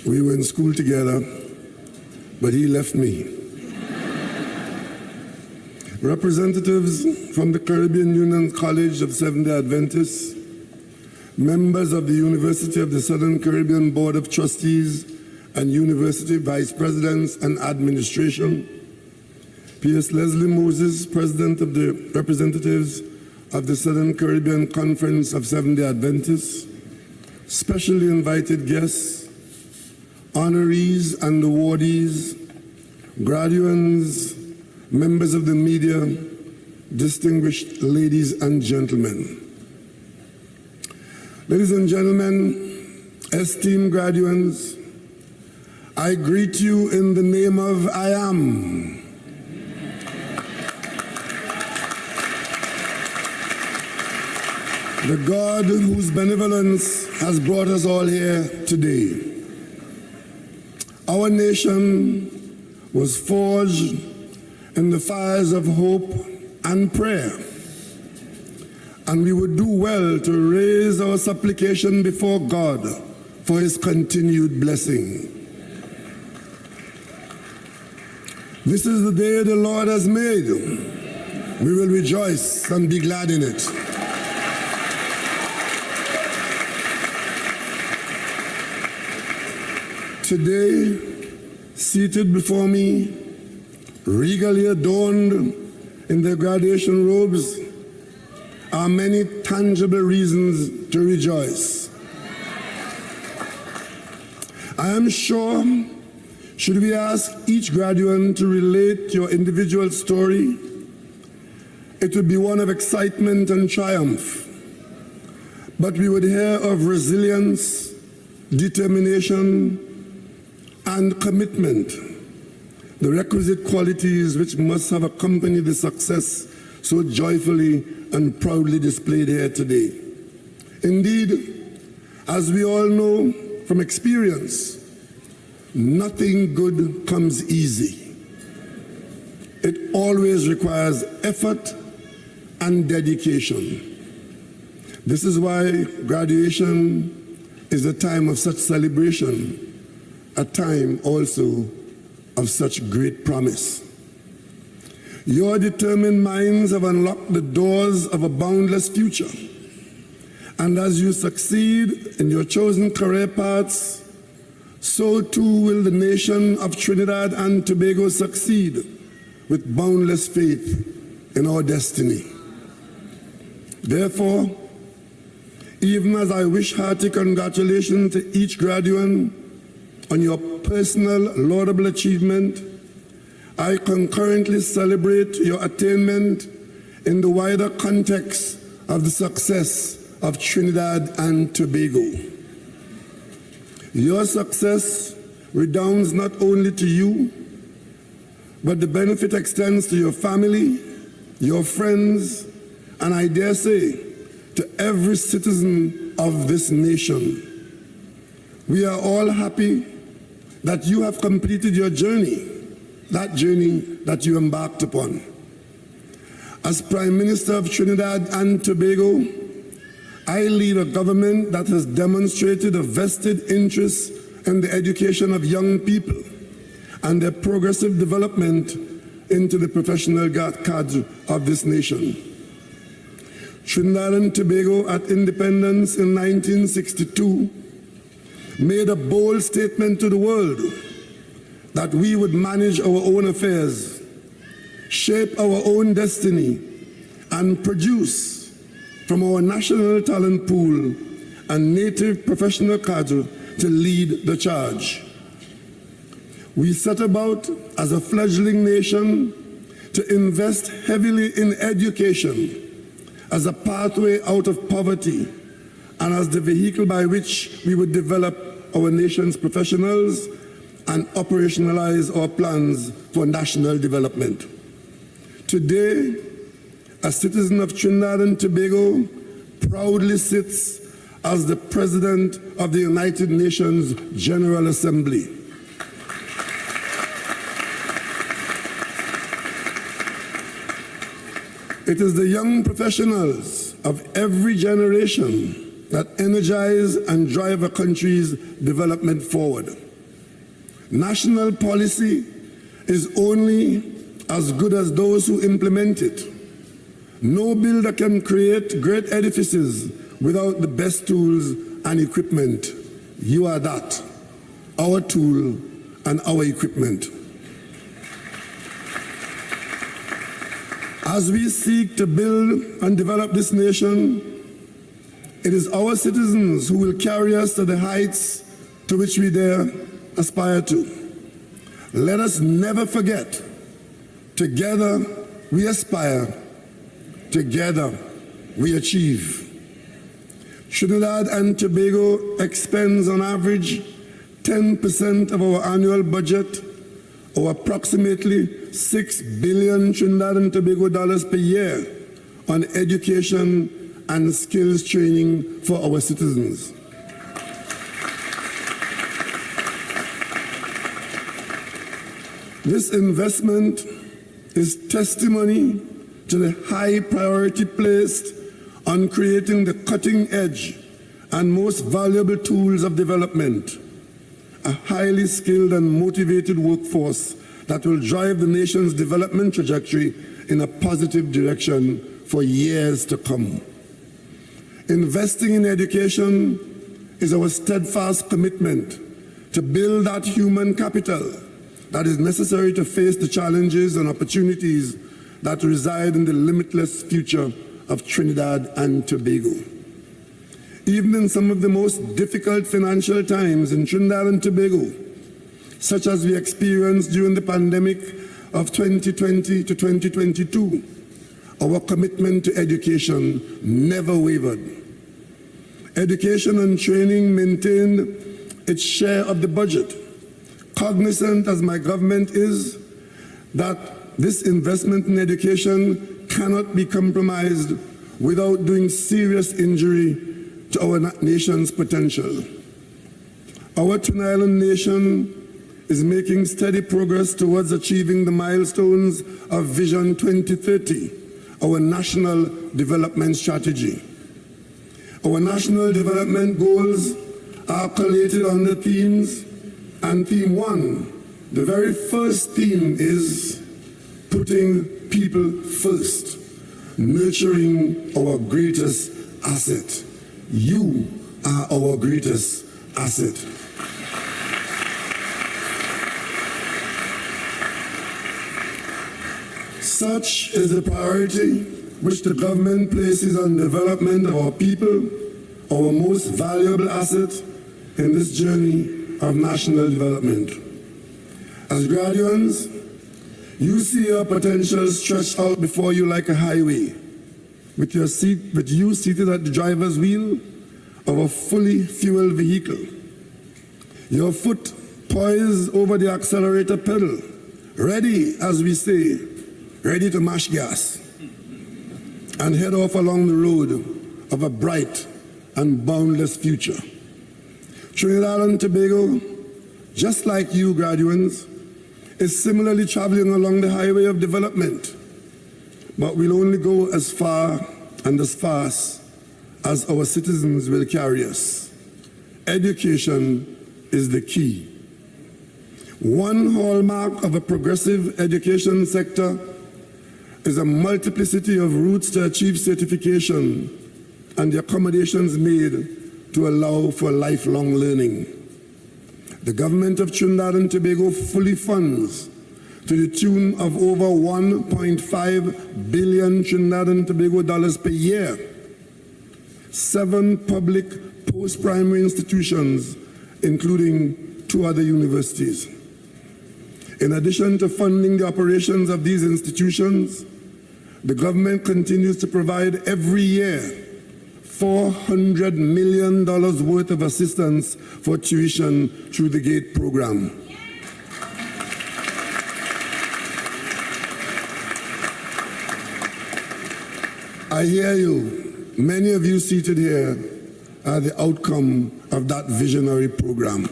We were in school together, but he left me. Representatives from the Caribbean Union College of Seventh-day Adventists, members of the University of the Southern Caribbean Board of Trustees and University Vice Presidents and Administration, P.S. Leslie Moses, President of the Representatives of the Southern Caribbean Conference of Seventh-day Adventists, specially invited guests, honorees and awardees, graduates, members of the media, distinguished ladies and gentlemen. Ladies and gentlemen, esteemed graduates, I greet you in the name of I Am. The God whose benevolence has brought us all here today. Our nation was forged in the fires of hope and prayer, and we would do well to raise our supplication before God for his continued blessing. This is the day the Lord has made. We will rejoice and be glad in it. Today, seated before me, regally adorned in their graduation robes, are many tangible reasons to rejoice. I am sure, should we ask each graduate to relate your individual story, it would be one of excitement and triumph. But we would hear of resilience, determination, and commitment, the requisite qualities which must have accompanied the success so joyfully and proudly displayed here today. Indeed, as we all know from experience, nothing good comes easy. It always requires effort and dedication. This is why graduation is a time of such celebration, a time also of such great promise. Your determined minds have unlocked the doors of a boundless future. And as you succeed in your chosen career paths, so too will the nation of Trinidad and Tobago succeed with boundless faith in our destiny. Therefore, even as I wish hearty congratulations to each graduate on your personal laudable achievement, I concurrently celebrate your attainment in the wider context of the success of Trinidad and Tobago. Your success redounds not only to you, but the benefit extends to your family, your friends, and I dare say, to every citizen of this nation. We are all happy that you have completed your journey, that journey that you embarked upon. As Prime Minister of Trinidad and Tobago, I lead a government that has demonstrated a vested interest in the education of young people and their progressive development into the professional cadre of this nation. Trinidad and Tobago at independence in 1962 made a bold statement to the world that we would manage our own affairs, shape our own destiny, and produce from our national talent pool a native professional cadre to lead the charge. we set about as a fledgling nation to invest heavily in education as a pathway out of poverty and as the vehicle by which we would develop our nation's professionals and operationalize our plans for national development. Today, a citizen of Trinidad and Tobago proudly sits as the President of the United Nations General Assembly. It is the young professionals of every generation that energize and drive a country's development forward. National policy is only as good as those who implement it. No builder can create great edifices without the best tools and equipment. You are that, our tool and our equipment. As we seek to build and develop this nation, it is our citizens who will carry us to the heights to which we dare aspire to. Let us never forget, together we aspire, together we achieve. Trinidad and Tobago expends on average 10% of our annual budget, or approximately $6 billion Trinidad and Tobago dollars per year, on education and skills training for our citizens. This investment is testimony to the high priority placed on creating the cutting edge and most valuable tools of development, a highly skilled and motivated workforce that will drive the nation's development trajectory in a positive direction for years to come. Investing in education is our steadfast commitment to build that human capital that is necessary to face the challenges and opportunities that reside in the limitless future of Trinidad and Tobago. Even in some of the most difficult financial times in Trinidad and Tobago, such as we experienced during the pandemic of 2020 to 2022, our commitment to education never wavered. Education and training maintained its share of the budget, cognizant as my government is that this investment in education cannot be compromised without doing serious injury to our nation's potential. Our Twin Island nation is making steady progress towards achieving the milestones of Vision 2030, our national development strategy. Our national development goals are collated under themes, and theme 1, the very first theme, is putting people first, nurturing our greatest asset. You are our greatest asset. Such is the priority which the government places on development of our people, our most valuable asset in this journey of national development. As graduates, you see your potential stretched out before you like a highway, with you seated at the driver's wheel of a fully fueled vehicle. Your foot poised over the accelerator pedal, ready, as we say, ready to mash gas and head off along the road of a bright and boundless future. Trinidad and Tobago, just like you graduates, is similarly traveling along the highway of development, but we'll only go as far and as fast as our citizens will carry us. Education is the key. One hallmark of a progressive education sector is a multiplicity of routes to achieve certification and the accommodations made to allow for lifelong learning. The government of Trinidad and Tobago fully funds, to the tune of over $1.5 billion Trinidad and Tobago dollars per year, 7 public post-primary institutions, including 2 other universities. In addition to funding the operations of these institutions, the government continues to provide every year $400 million worth of assistance for tuition through the GATE program. I hear you. Many of you seated here are the outcome of that visionary program.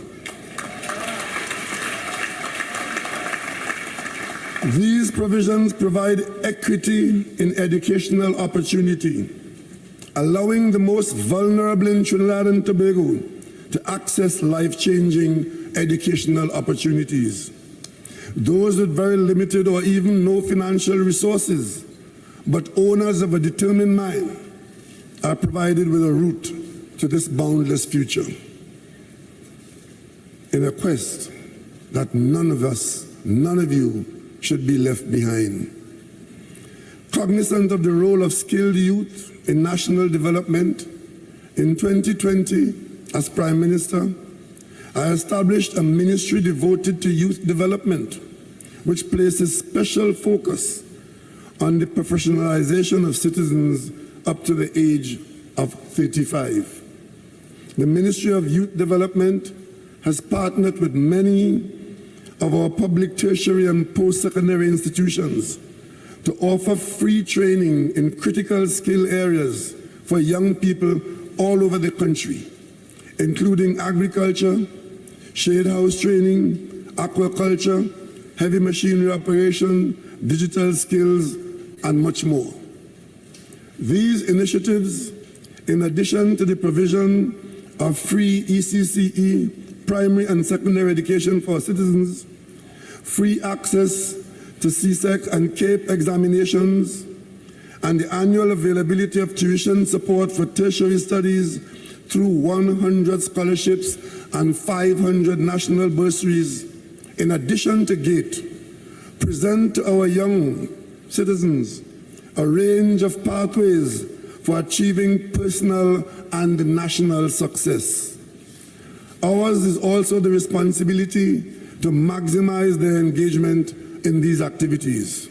These provisions provide equity in educational opportunity, allowing the most vulnerable in Trinidad and Tobago to access life-changing educational opportunities. Those with very limited or even no financial resources, but owners of a determined mind, are provided with a route to this boundless future. In a quest that none of us, none of you, should be left behind. Cognizant of the role of skilled youth in national development, in 2020, as Prime Minister, I established a ministry devoted to youth development, which places special focus on the professionalization of citizens up to the age of 35. The Ministry of Youth Development has partnered with many of our public tertiary and post-secondary institutions to offer free training in critical skill areas for young people all over the country, including agriculture, shade house training, aquaculture, heavy machinery operation, digital skills, and much more. These initiatives, in addition to the provision of free ECCE primary and secondary education for citizens, free access to CSEC and CAPE examinations, and the annual availability of tuition support for tertiary studies through 100 scholarships and 500 national bursaries, in addition to GATE, present to our young citizens a range of pathways for achieving personal and national success. Ours is also the responsibility to maximize their engagement in these activities.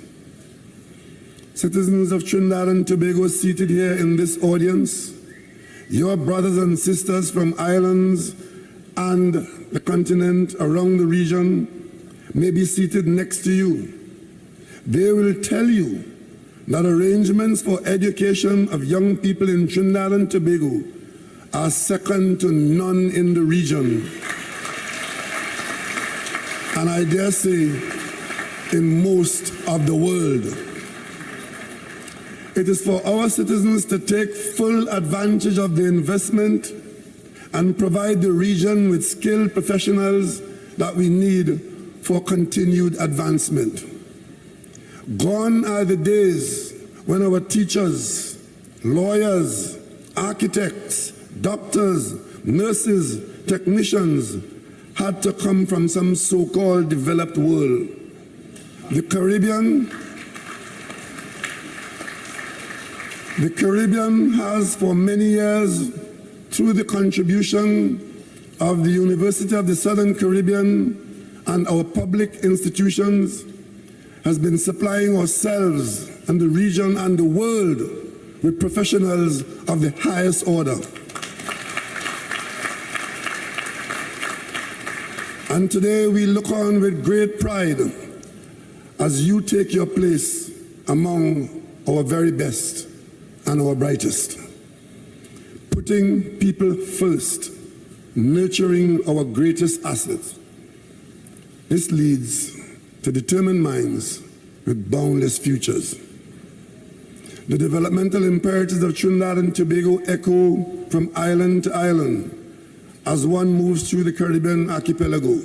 Citizens of Trinidad and Tobago seated here in this audience, your brothers and sisters from islands and the continent around the region may be seated next to you. They will tell you that arrangements for education of young people in Trinidad and Tobago are second to none in the region, and I dare say in most of the world. It is for our citizens to take full advantage of the investment and provide the region with skilled professionals that we need for continued advancement. Gone are the days when our teachers, lawyers, architects, doctors, nurses, technicians had to come from some so-called developed world. The Caribbean has for many years, through the contribution of the University of the Southern Caribbean and our public institutions, has been supplying ourselves and the region and the world with professionals of the highest order. And today we look on with great pride as you take your place among our very best and our brightest, putting people first, nurturing our greatest assets. This leads to determined minds with boundless futures. The developmental imperatives of Trinidad and Tobago echo from island to island as one moves through the Caribbean archipelago,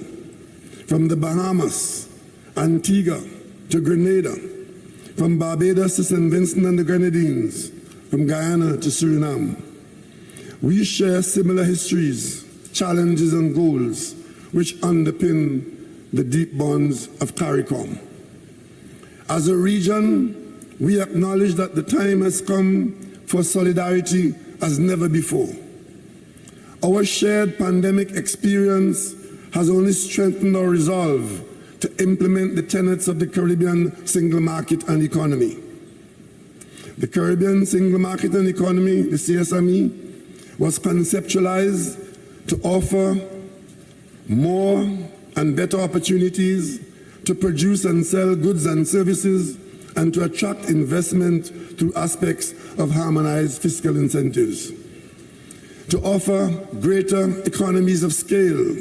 from the Bahamas, Antigua to Grenada, from Barbados to St. Vincent and the Grenadines, from Guyana to Suriname. We share similar histories, challenges, and goals which underpin the deep bonds of CARICOM. As a region, we acknowledge that the time has come for solidarity as never before. Our shared pandemic experience has only strengthened our resolve to implement the tenets of the Caribbean single market and economy. The Caribbean Single Market and Economy, the CSME, was conceptualized to offer more and better opportunities to produce and sell goods and services and to attract investment through aspects of harmonized fiscal incentives, to offer greater economies of scale,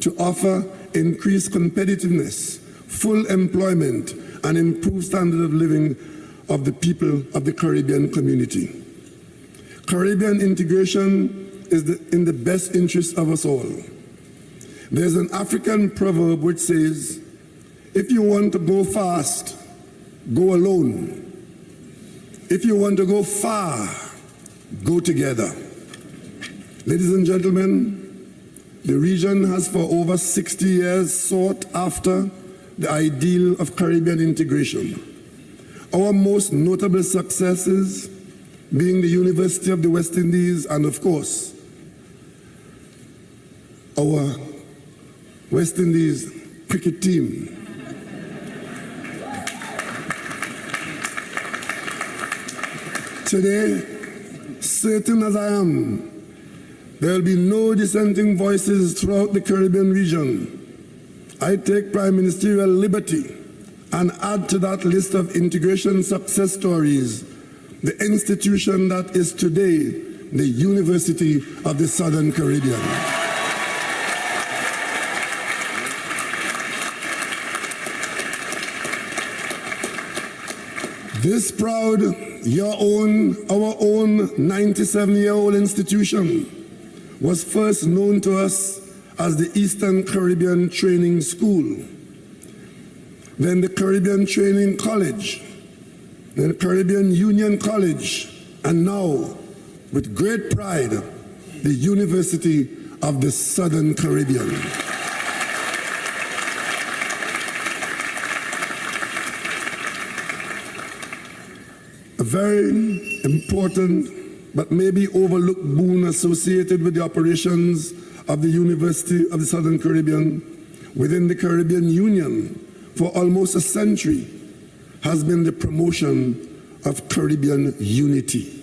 to offer increased competitiveness, full employment, and improved standard of living of the people of the Caribbean community. Caribbean integration is in the best interest of us all. There's an African proverb which says, if you want to go fast, go alone. If you want to go far, go together. Ladies and gentlemen, the region has for over 60 years sought after the ideal of Caribbean integration. Our most notable successes being the University of the West Indies and, of course, our West Indies cricket team. Today, certain as I am, there will be no dissenting voices throughout the Caribbean region. I take prime ministerial liberty and add to that list of integration success stories the institution that is today the University of the Southern Caribbean. This proud, our own 97-year-old institution was first known to us as the Eastern Caribbean Training School, then the Caribbean Training College, then the Caribbean Union College, and now, with great pride, the University of the Southern Caribbean. A very important but maybe overlooked boon associated with the operations of the University of the Southern Caribbean within the Caribbean Union for almost a century has been the promotion of Caribbean unity.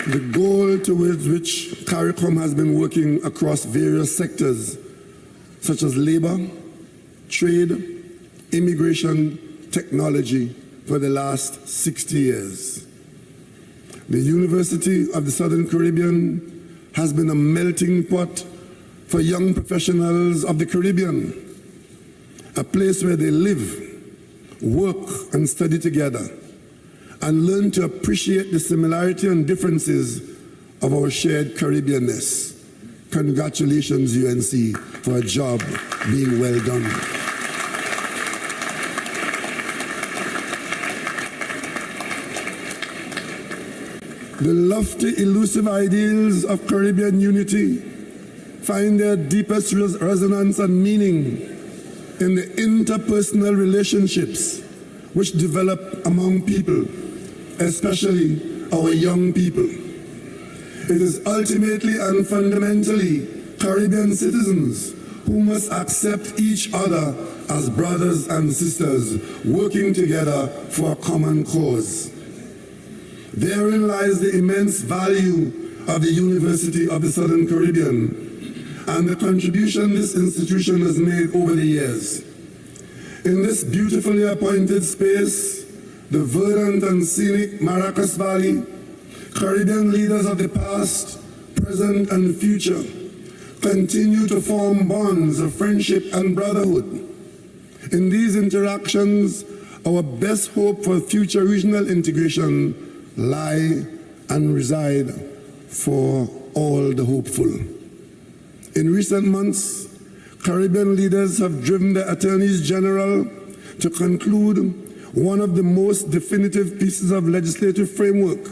The goal towards which CARICOM has been working across various sectors such as labor, trade, immigration, technology for the last 60 years. The University of the Southern Caribbean has been a melting pot for young professionals of the Caribbean, a place where they live, work, and study together, and learn to appreciate the similarity and differences of our shared Caribbeanness. Congratulations, UNC, for a job being well done. The lofty, elusive ideals of Caribbean unity find their deepest resonance and meaning in the interpersonal relationships which develop among people, especially our young people. It is ultimately and fundamentally Caribbean citizens who must accept each other as brothers and sisters working together for a common cause. Therein lies the immense value of the University of the Southern Caribbean and the contribution this institution has made over the years. In this beautifully appointed space, the verdant and scenic Maracas Valley, Caribbean leaders of the past, present, and future continue to form bonds of friendship and brotherhood. In these interactions, our best hope for future regional integration lie and reside for all the hopeful. In recent months, Caribbean leaders have driven the Attorneys General to conclude one of the most definitive pieces of legislative framework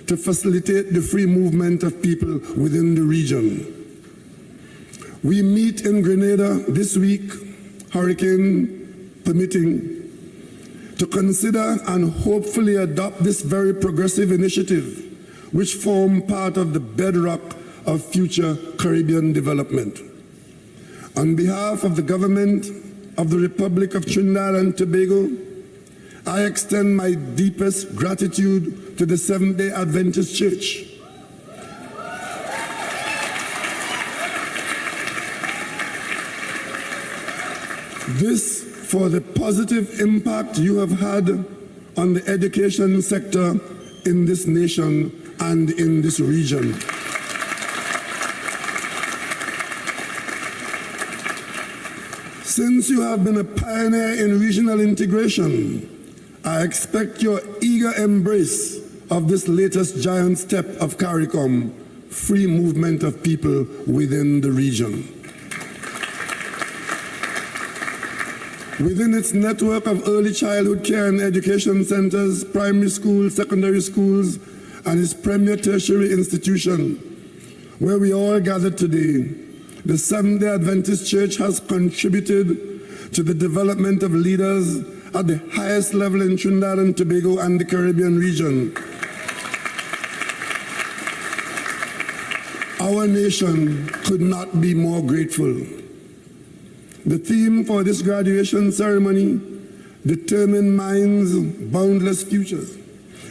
to facilitate the free movement of people within the region. We meet in Grenada this week, hurricane permitting, to consider and hopefully adopt this very progressive initiative, which form part of the bedrock of future Caribbean development. On behalf of the government of the Republic of Trinidad and Tobago, I extend my deepest gratitude to the Seventh-day Adventist Church. This for the positive impact you have had on the education sector in this nation and in this region. Since you have been a pioneer in regional integration, I expect your eager embrace of this latest giant step of CARICOM, free movement of people within the region. Within its network of early childhood care and education centers, primary schools, secondary schools, and its premier tertiary institution, where we all gathered today, the Seventh-day Adventist Church has contributed to the development of leaders at the highest level in Trinidad and Tobago and the Caribbean region. Our nation could not be more grateful. The theme for this graduation ceremony, Determined Minds, Boundless Futures,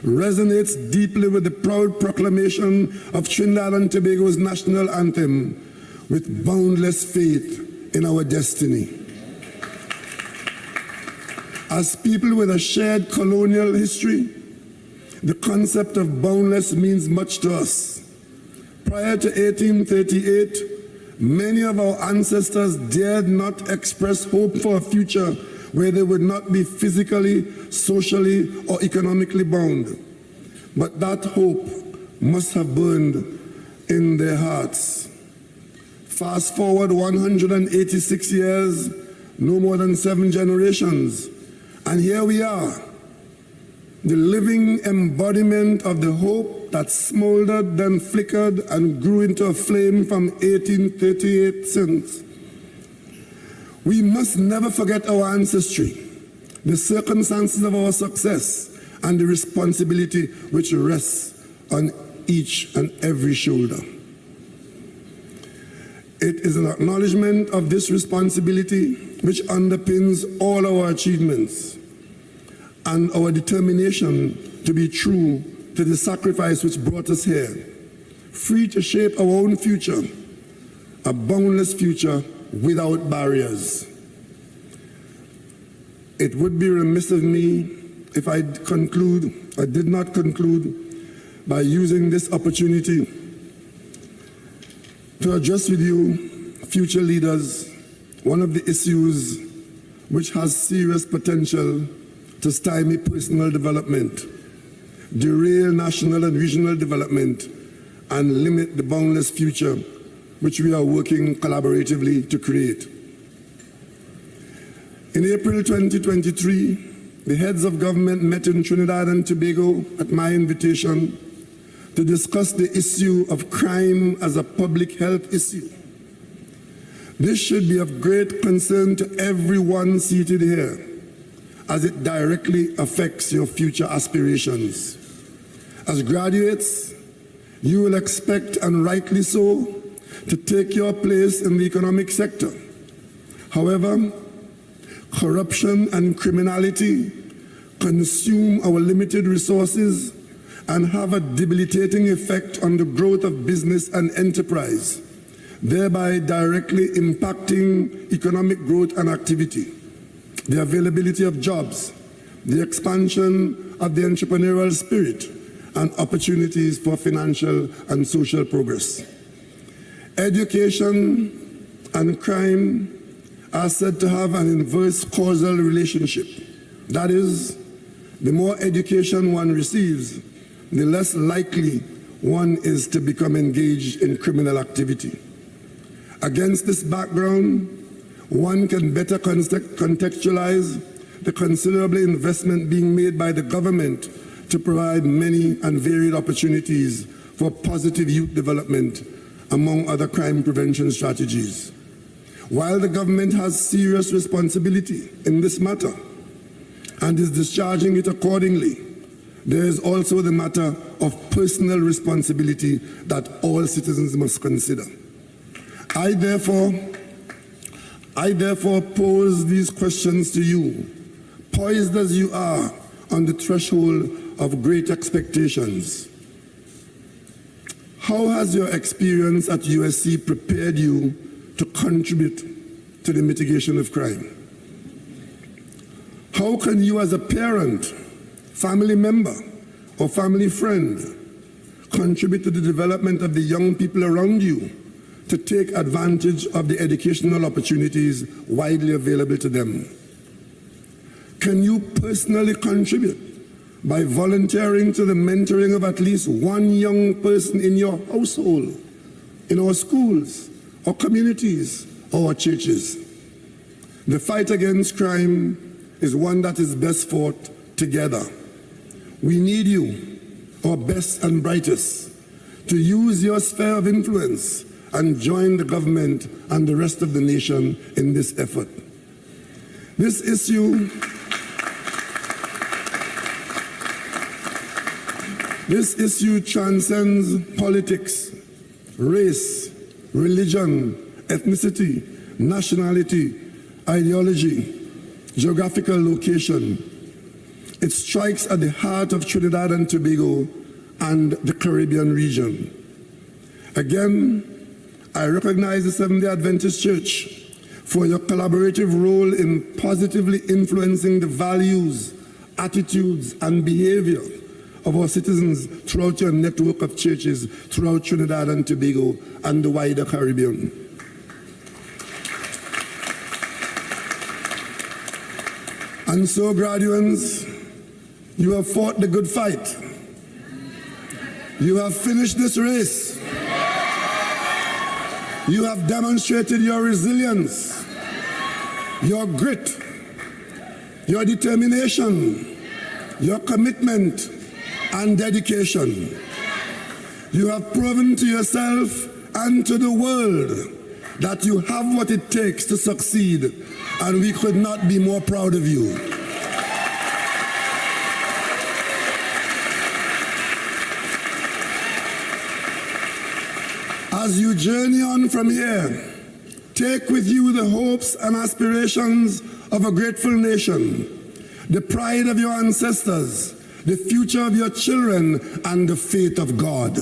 resonates deeply with the proud proclamation of Trinidad and Tobago's national anthem, with boundless faith in our destiny. As people with a shared colonial history, the concept of boundless means much to us. Prior to 1838, many of our ancestors dared not express hope for a future where they would not be physically, socially, or economically bound. But that hope must have burned in their hearts. Fast forward 186 years, no more than 7 generations, and here we are, the living embodiment of the hope that smoldered, then flickered, and grew into a flame from 1838 since. We must never forget our ancestry, the circumstances of our success, and the responsibility which rests on each and every shoulder. It is an acknowledgement of this responsibility which underpins all our achievements and our determination to be true to the sacrifice which brought us here, free to shape our own future, a boundless future without barriers. It would be remiss of me if I did not conclude by using this opportunity to address with you, future leaders, one of the issues which has serious potential to stymie personal development, derail national and regional development, and limit the boundless future which we are working collaboratively to create. In April 2023, the heads of government met in Trinidad and Tobago at my invitation to discuss the issue of crime as a public health issue. This should be of great concern to everyone seated here, as it directly affects your future aspirations. As graduates, you will expect, and rightly so, to take your place in the economic sector. However, corruption and criminality consume our limited resources and have a debilitating effect on the growth of business and enterprise, thereby directly impacting economic growth and activity, the availability of jobs, the expansion of the entrepreneurial spirit, and opportunities for financial and social progress. Education and crime are said to have an inverse causal relationship. That is, the more education one receives, the less likely one is to become engaged in criminal activity. Against this background, one can better contextualize the considerable investment being made by the government to provide many and varied opportunities for positive youth development, among other crime prevention strategies. While the government has serious responsibility in this matter and is discharging it accordingly, there is also the matter of personal responsibility that all citizens must consider. I therefore pose these questions to you, poised as you are on the threshold of great expectations. How has your experience at USC prepared you to contribute to the mitigation of crime? How can you as a parent, family member, or family friend contribute to the development of the young people around you to take advantage of the educational opportunities widely available to them? Can you personally contribute by volunteering to the mentoring of at least one young person in your household, in our schools, our communities, our churches? The fight against crime is one that is best fought together. We need you, our best and brightest, to use your sphere of influence and join the government and the rest of the nation in this effort. This issue transcends politics, race, religion, ethnicity, nationality, ideology, geographical location. It strikes at the heart of Trinidad and Tobago and the Caribbean region. Again, I recognize the Seventh-day Adventist Church for your collaborative role in positively influencing the values, attitudes, and behavior of our citizens throughout your network of churches throughout Trinidad and Tobago and the wider Caribbean. And so, graduates, you have fought the good fight. You have finished this race. You have demonstrated your resilience, your grit, your determination, your commitment, and dedication. You have proven to yourself and to the world that you have what it takes to succeed, and we could not be more proud of you. As you journey on from here, take with you the hopes and aspirations of a grateful nation, the pride of your ancestors, the future of your children, and the faith of God.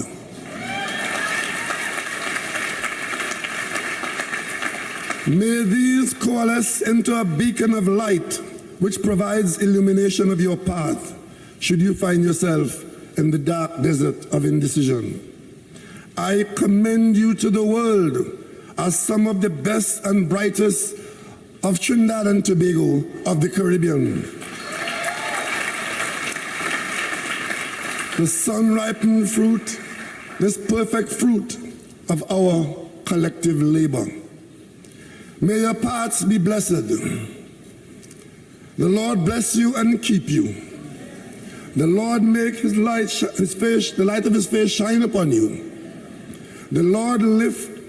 May these coalesce into a beacon of light which provides illumination of your path should you find yourself in the dark desert of indecision. I commend you to the world as some of the best and brightest of Trinidad and Tobago, of the Caribbean. The sun-ripened fruit, this perfect fruit of our collective labor. May your paths be blessed. The Lord bless you and keep you. The Lord make the light of his face shine upon you. The Lord lift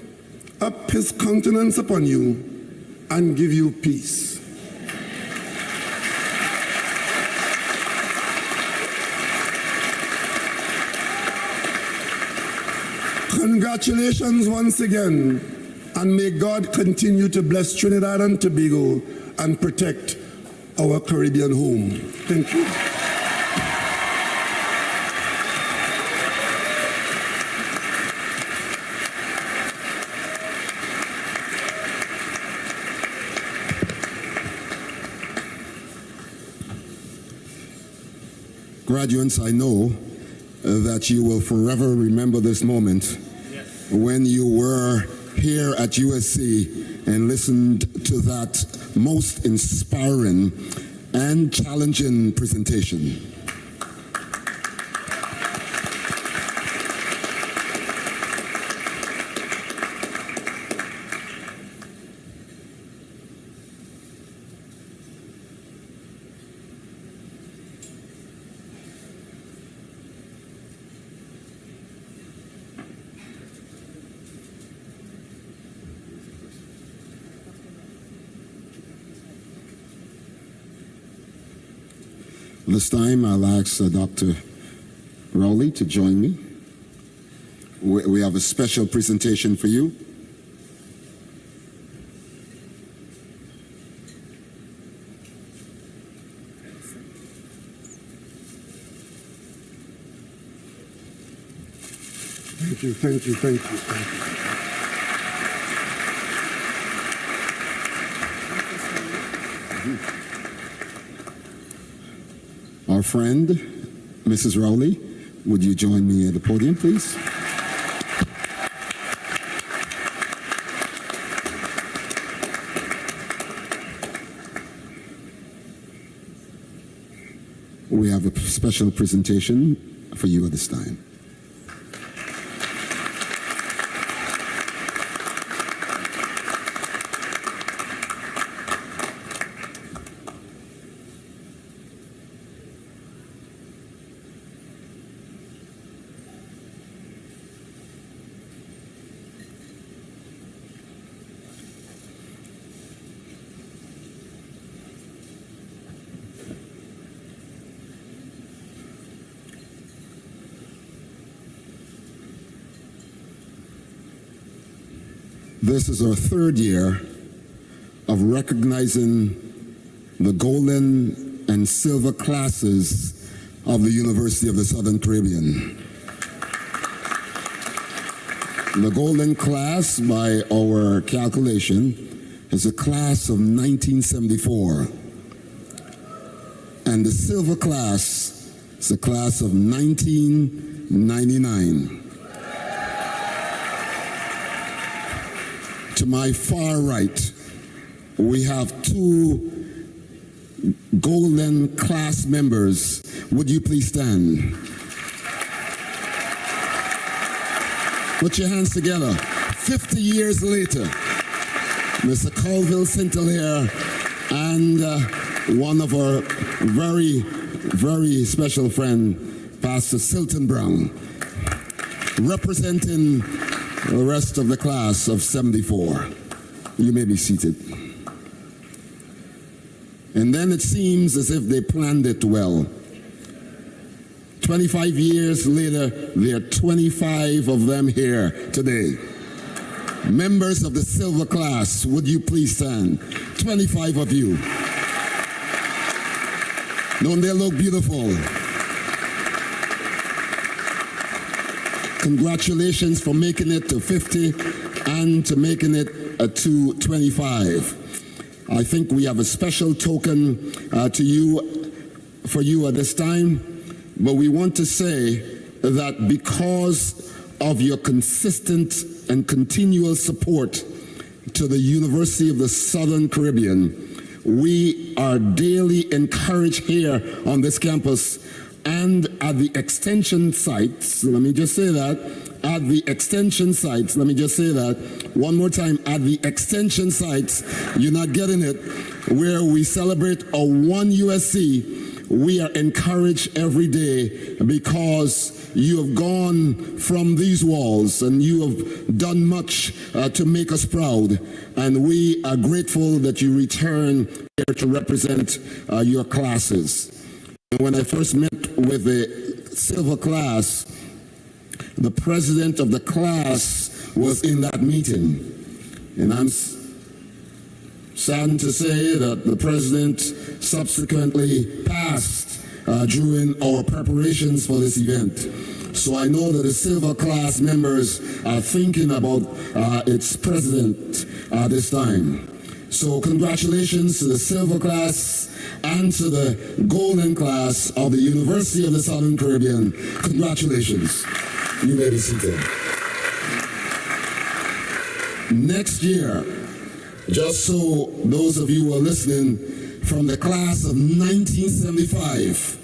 up his countenance upon you and give you peace. Congratulations once again, and may God continue to bless Trinidad and Tobago and protect our Caribbean home. Thank you. Graduates, I know that you will forever remember this moment when you were here at USC and listened to that most inspiring and challenging presentation. This time, I'll ask Dr. Rowley to join me. We have a special presentation for you. Thank you, thank you, thank you, thank you. Our friend, Mrs. Rowley, would you join me at the podium, please? We have a special presentation for you at this time. This is our third year of recognizing the golden and silver classes of the University of the Southern Caribbean. The golden class, by our calculation, is a class of 1974. And the silver class is a class of 1999. To my far right, we have two golden class members. Would you please stand? Put your hands together. 50 years later, Mr. Colville St-Hilaire and one of our very, very special friend, Pastor Silton Brown, representing the rest of the class of 74. You may be seated. And then it seems as if they planned it well. 25 years later, there are 25 of them here today. Members of the silver class, would you please stand? 25 of you. Don't they look beautiful? Congratulations for making it to 50 and to making it to 25. I think we have a special token for you at this time, but we want to say that because of your consistent and continual support to the University of the Southern Caribbean, we are daily encouraged here on this campus and at the extension sites. Let me just say that. At the extension sites, let me just say that one more time. At the extension sites, you're not getting it, where we celebrate a 1 USC, we are encouraged every day because you have gone from these walls and you have done much to make us proud. And we are grateful that you return here to represent your classes. When I first met with the silver class, the president of the class was in that meeting. And I'm saddened to say that the president subsequently passed during our preparations for this event. So I know that the silver class members are thinking about its president this time. So congratulations to the silver class and to the golden class of the University of the Southern Caribbean. Congratulations. You may be seated. Next year, just so those of you who are listening, from the class of 1975,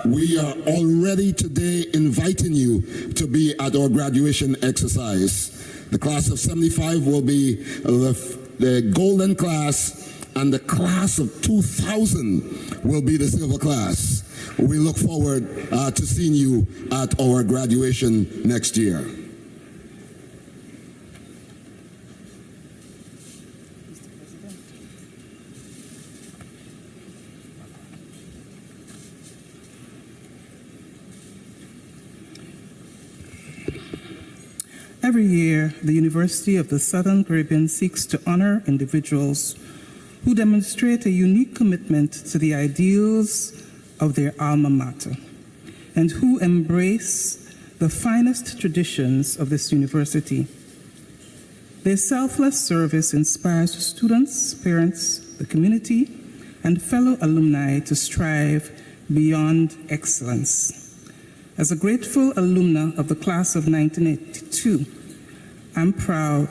we are already today inviting you to be at our graduation exercise. The class of 75 will be the golden class, and the class of 2000 will be the silver class. We look forward to seeing you at our graduation next year. Every year, the University of the Southern Caribbean seeks to honor individuals who demonstrate a unique commitment to the ideals of their alma mater and who embrace the finest traditions of this university. Their selfless service inspires students, parents, the community, and fellow alumni to strive beyond excellence. As a grateful alumna of the class of 1982, I'm proud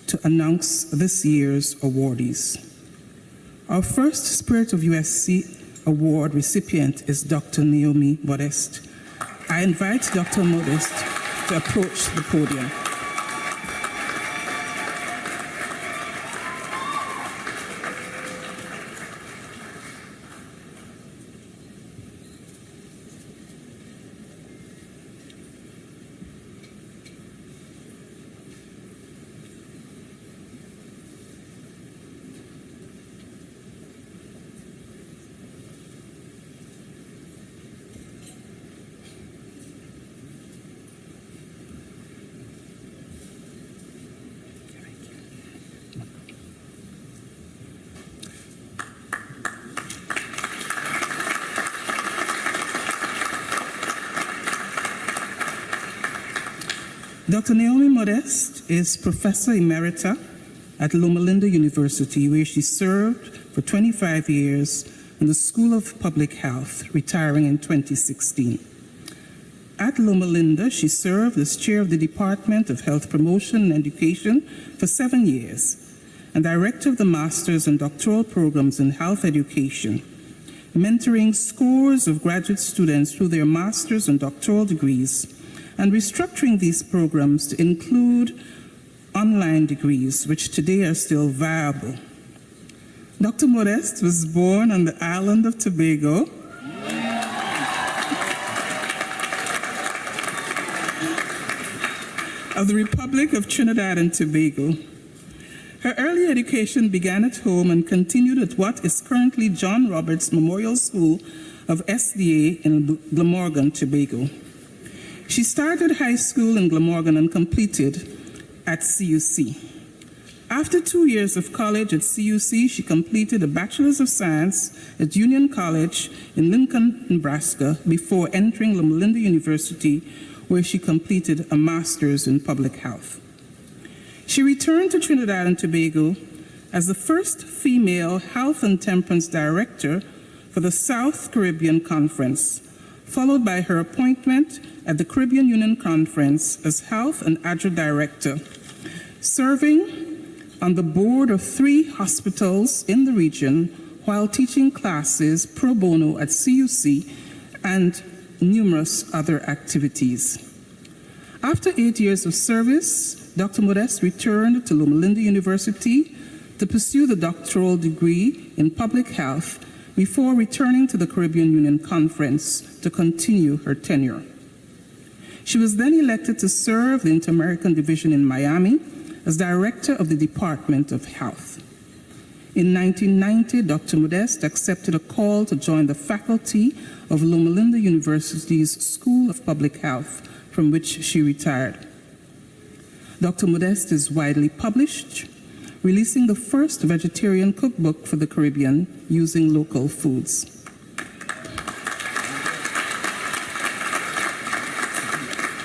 to announce this year's awardees. Our first Spirit of USC Award recipient is Dr. Naomi Modest. I invite Dr. Modest to approach the podium. Dr. Naomi Modest is Professor Emerita at Loma Linda University, where she served for 25 years in the School of Public Health, retiring in 2016. At Loma Linda, she served as chair of the Department of Health Promotion and Education for 7 years, and director of the master's and doctoral programs in health education, mentoring scores of graduate students through their master's and doctoral degrees, and restructuring these programs to include online degrees, which today are still viable. Dr. Modest was born on the island of Tobago of the Republic of Trinidad and Tobago. Her early education began at home and continued at what is currently John Roberts Memorial School of SDA in Glamorgan, Tobago. She started high school in Glamorgan and completed at CUC. After 2 years of college at CUC, she completed a Bachelor's of Science at Union College in Lincoln, Nebraska, before entering Loma Linda University, where she completed a Master's in Public Health. She returned to Trinidad and Tobago as the first female Health and Temperance Director for the South Caribbean Conference, followed by her appointment at the Caribbean Union Conference as Health and Adjunct Director, serving on the board of 3 hospitals in the region while teaching classes pro bono at CUC and numerous other activities. After 8 years of service, Dr. Modest returned to Loma Linda University to pursue the doctoral degree in public health before returning to the Caribbean Union Conference to continue her tenure. She was then elected to serve the Inter-American Division in Miami as Director of the Department of Health. In 1990, Dr. Modest accepted a call to join the faculty of Loma Linda University's School of Public Health, from which she retired. Dr. Modest is widely published, releasing the first vegetarian cookbook for the Caribbean using local foods.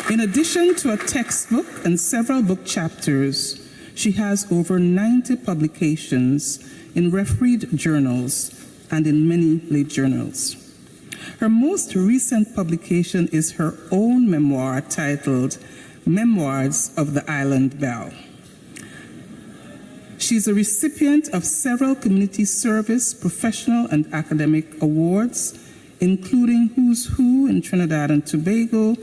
In addition to a textbook and several book chapters, she has over 90 publications in refereed journals and in many lay journals. Her most recent publication is her own memoir titled Memoirs of the Island Belle. She's a recipient of several community service, professional, and academic awards, including Who's Who in Trinidad and Tobago,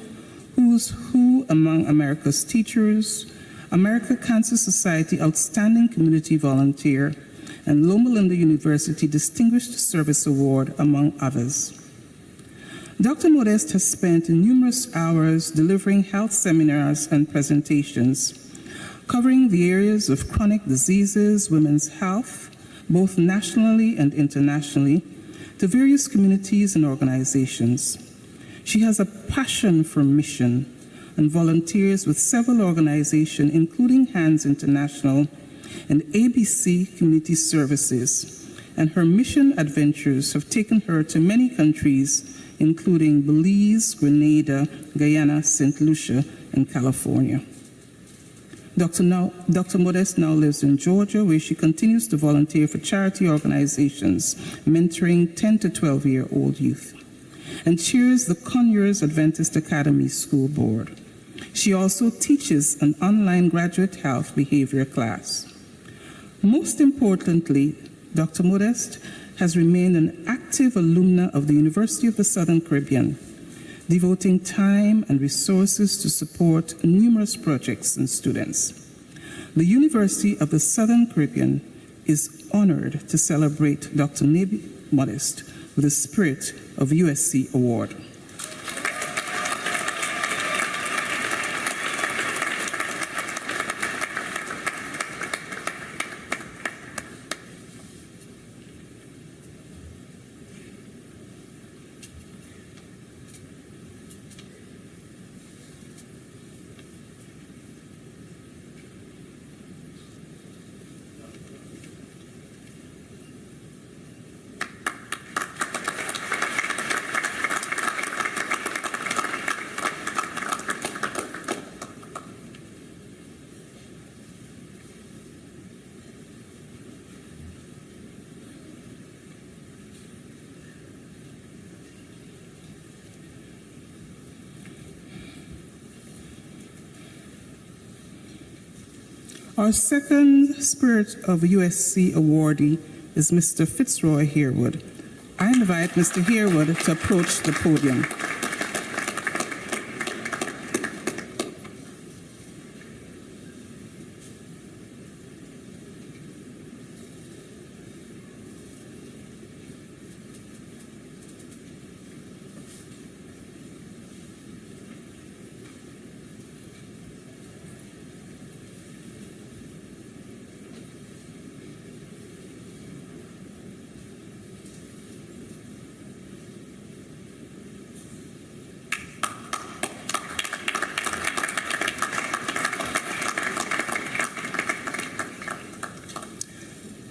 Who's Who Among America's Teachers, American Cancer Society Outstanding Community Volunteer, and Loma Linda University Distinguished Service Award, among others. Dr. Modest has spent numerous hours delivering health seminars and presentations, covering the areas of chronic diseases, women's health, both nationally and internationally, to various communities and organizations. She has a passion for mission, and volunteers with several organizations, including Hands International and ABC Community Services, and her mission adventures have taken her to many countries, including Belize, Grenada, Guyana, St. Lucia, and California. Dr. Modest now lives in Georgia, where she continues to volunteer for charity organizations, mentoring 10 to 12-year-old youth, and chairs the Conyers Adventist Academy School Board. She also teaches an online graduate health behavior class. Most importantly, Dr. Modest has remained an active alumna of the University of the Southern Caribbean, devoting time and resources to support numerous projects and students. The University of the Southern Caribbean is honored to celebrate Dr. Nabi Modest with the Spirit of USC Award. Our second Spirit of USC awardee is Mr. Fitzroy Harewood. I invite Mr. Harewood to approach the podium.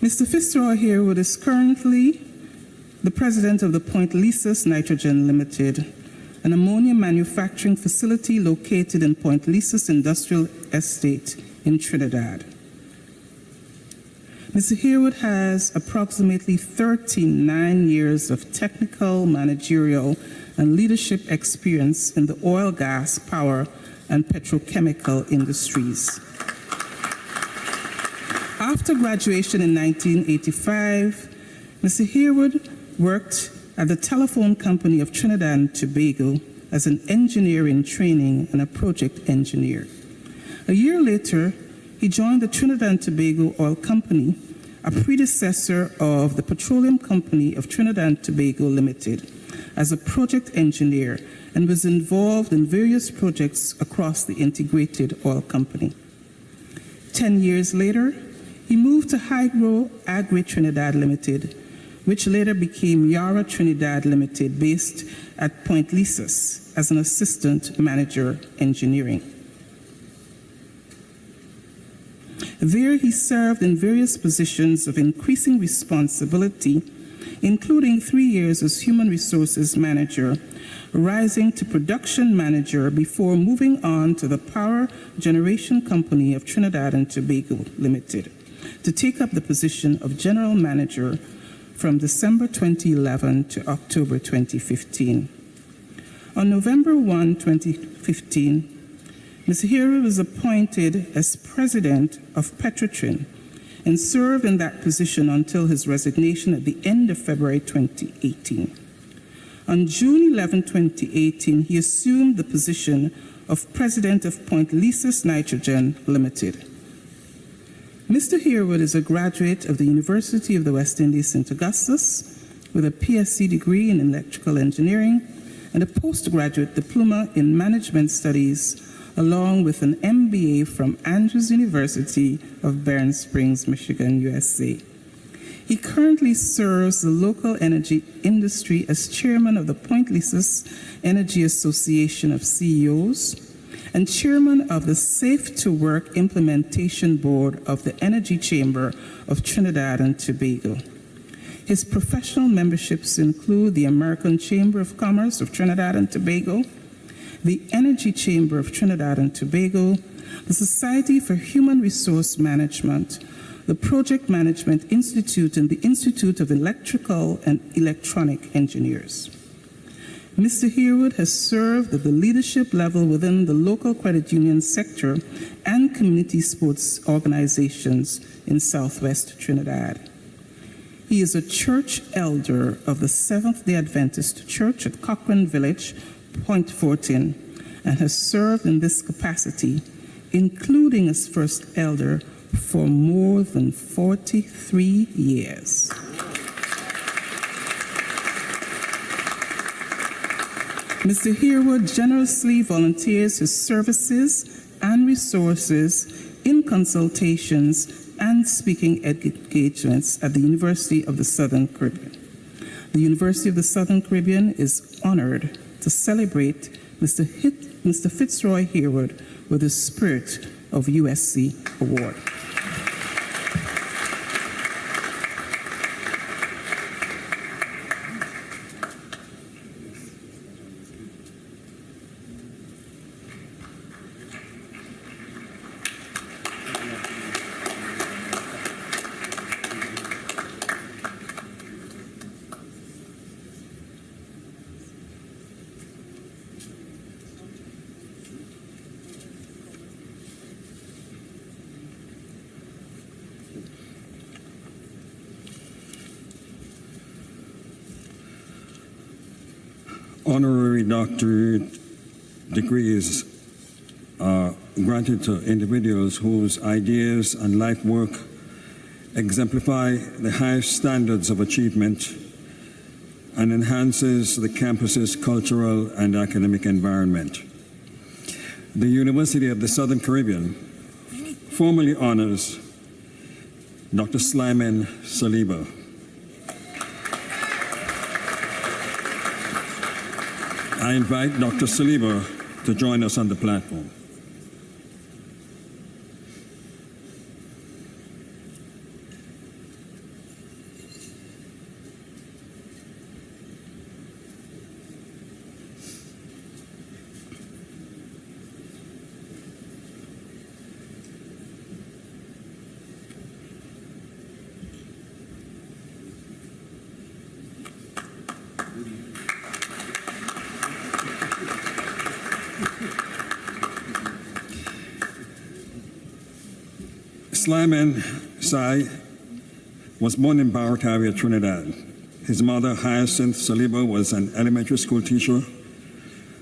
Mr. Fitzroy Harewood is currently the president of the Point Lisas Nitrogen Limited, an ammonia manufacturing facility located in Point Lisas Industrial Estate in Trinidad. Mr. Harewood has approximately 39 years of technical, managerial, and leadership experience in the oil, gas, power, and petrochemical industries. After graduation in 1985, Mr. Harewood worked at the Telephone Company of Trinidad and Tobago as an engineer in training and a project engineer. A year later, he joined the Trinidad and Tobago Oil Company, a predecessor of the Petroleum Company of Trinidad and Tobago Limited, as a project engineer and was involved in various projects across the integrated oil company. 10 years later, he moved to Hydro Agri Trinidad Limited, which later became Yara Trinidad Limited, based at Point Lisas, as an assistant manager engineering. There he served in various positions of increasing responsibility, including 3 years as human resources manager, rising to production manager before moving on to the Power Generation Company of Trinidad and Tobago Limited, to take up the position of general manager from December 2011 to October 2015. On November 1, 2015, Mr. Harewood was appointed as president of Petrotrin and served in that position until his resignation at the end of February 2018. On June 11, 2018, he assumed the position of president of Point Lisas Nitrogen Limited. Mr. Harewood is a graduate of the University of the West Indies, St. Augustus, with a PSc degree in electrical engineering and a postgraduate diploma in management studies, along with an MBA from Andrews University of Barron Springs, Michigan, USA. He currently serves the local energy industry as chairman of the Point Lisas Energy Association of CEOs and chairman of the Safe to Work Implementation Board of the Energy Chamber of Trinidad and Tobago. His professional memberships include the American Chamber of Commerce of Trinidad and Tobago, the Energy Chamber of Trinidad and Tobago, the Society for Human Resource Management, the Project Management Institute, and the Institute of Electrical and Electronic Engineers. Mr. Herwood has served at the leadership level within the local credit union sector and community sports organizations in Southwest Trinidad. He is a church elder of the Seventh-day Adventist Church at Cochrane Village, Point Fortin, and has served in this capacity, including as first elder, for more than 43 years. Mr. Herwood generously volunteers his services and resources in consultations and speaking engagements at the University of the Southern Caribbean. The University of the Southern Caribbean is honored to celebrate Mr. Fitzroy Herwood with the Spirit of USC Award. Honorary doctorate degrees are granted to individuals whose ideas and life work exemplify the highest standards of achievement and enhances the campus's cultural and academic environment. The University of the Southern Caribbean formally honors Dr. Slyman Saliba. I invite Dr. Saliba to join us on the platform. Slyman Sai was born in Barataria, Trinidad. His mother, Hyacinth Saliba, was an elementary school teacher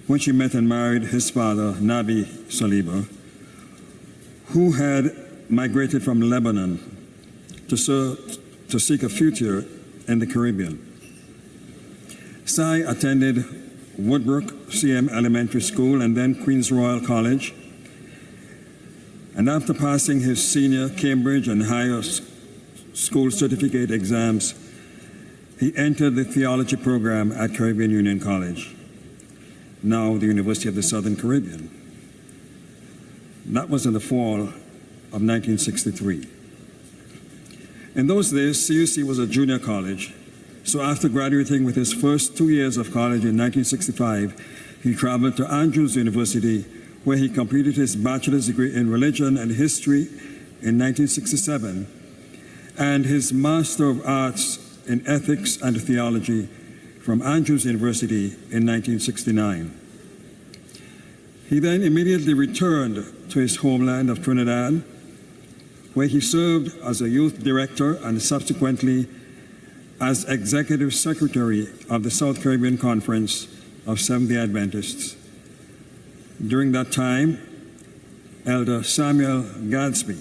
when she met and married his father, Nabi Saliba, who had migrated from Lebanon to seek a future in the Caribbean. Sai attended Woodbrook CM Elementary School and then Queen's Royal College. And after passing his senior Cambridge and higher school certificate exams, he entered the theology program at Caribbean Union College, now the University of the Southern Caribbean. That was in the fall of 1963. In those days, CUC was a junior college, so after graduating with his first 2 years of college in 1965, he traveled to Andrews University, where he completed his bachelor's degree in religion and history in 1967 and his Master of Arts in ethics and theology from Andrews University in 1969. He then immediately returned to his homeland of Trinidad, where he served as a youth director and subsequently as executive secretary of the South Caribbean Conference of Seventh-day Adventists. During that time, Elder Samuel Gadsby,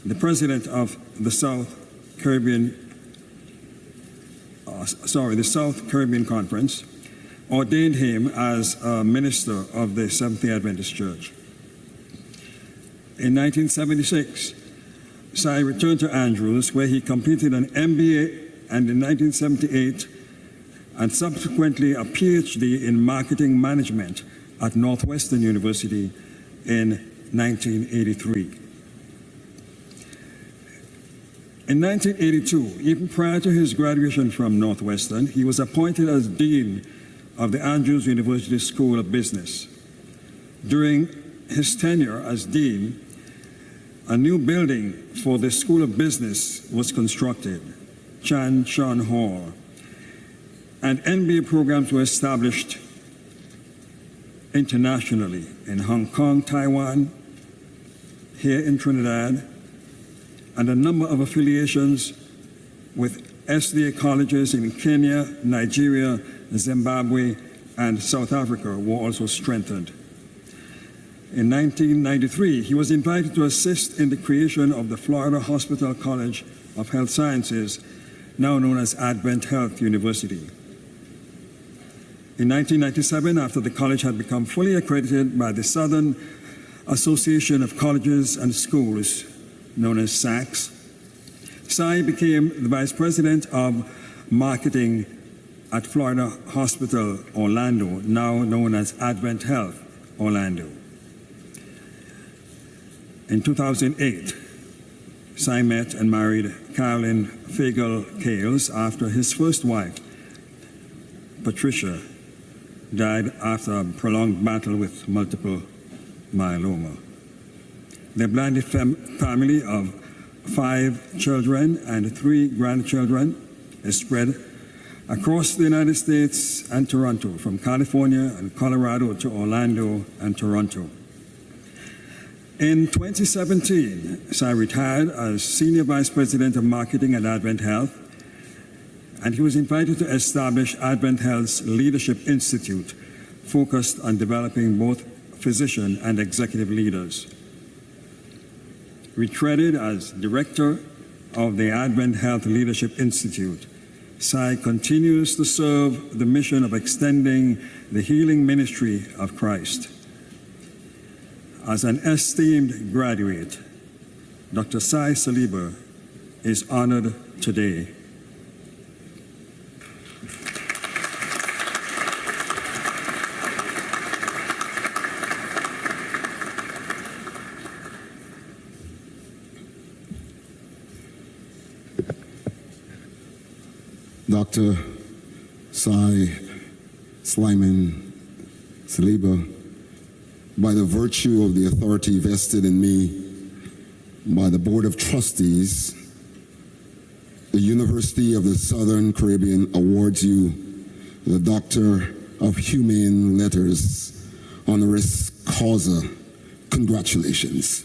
the president of the South Caribbean Conference, ordained him as a minister of the Seventh-day Adventist Church. In 1976, Sai returned to Andrews, where he completed an MBA, and in 1978, and subsequently a PhD in marketing management at Northwestern University in 1983. In 1982, even prior to his graduation from Northwestern, he was appointed as Dean of the Andrews University School of Business. During his tenure as Dean, a new building for the School of Business was constructed, Chan Shun Hall, and MBA programs were established internationally in Hong Kong, Taiwan, here in Trinidad, and a number of affiliations with SDA colleges in Kenya, Nigeria, Zimbabwe, and South Africa were also strengthened. In 1993, he was invited to assist in the creation of the Florida Hospital College of Health Sciences, now known as Advent Health University. In 1997, after the college had become fully accredited by the Southern Association of Colleges and Schools, known as SACS, Sai became the Vice President of Marketing at Florida Hospital Orlando, now known as Advent Health Orlando. In 2008, Sai met and married Carolyn Fagel-Kales after his first wife, Patricia, died after a prolonged battle with multiple myeloma. Their blended family of 5 children and 3 grandchildren is spread across the United States and Toronto, from California and Colorado to Orlando and Toronto. In 2017, Sai retired as Senior Vice President of Marketing at Advent Health, and he was invited to establish Advent Health's Leadership Institute, focused on developing both physician and executive leaders. Retreaded as Director of the Advent Health Leadership Institute, Sai continues to serve the mission of extending the healing ministry of Christ. As an esteemed graduate, Dr. Sai Saliba is honored today. Dr. Sai Slyman Saliba, by the virtue of the authority vested in me by the Board of Trustees, the University of the Southern Caribbean awards you the Doctor of Humane Letters, honoris causa. Congratulations.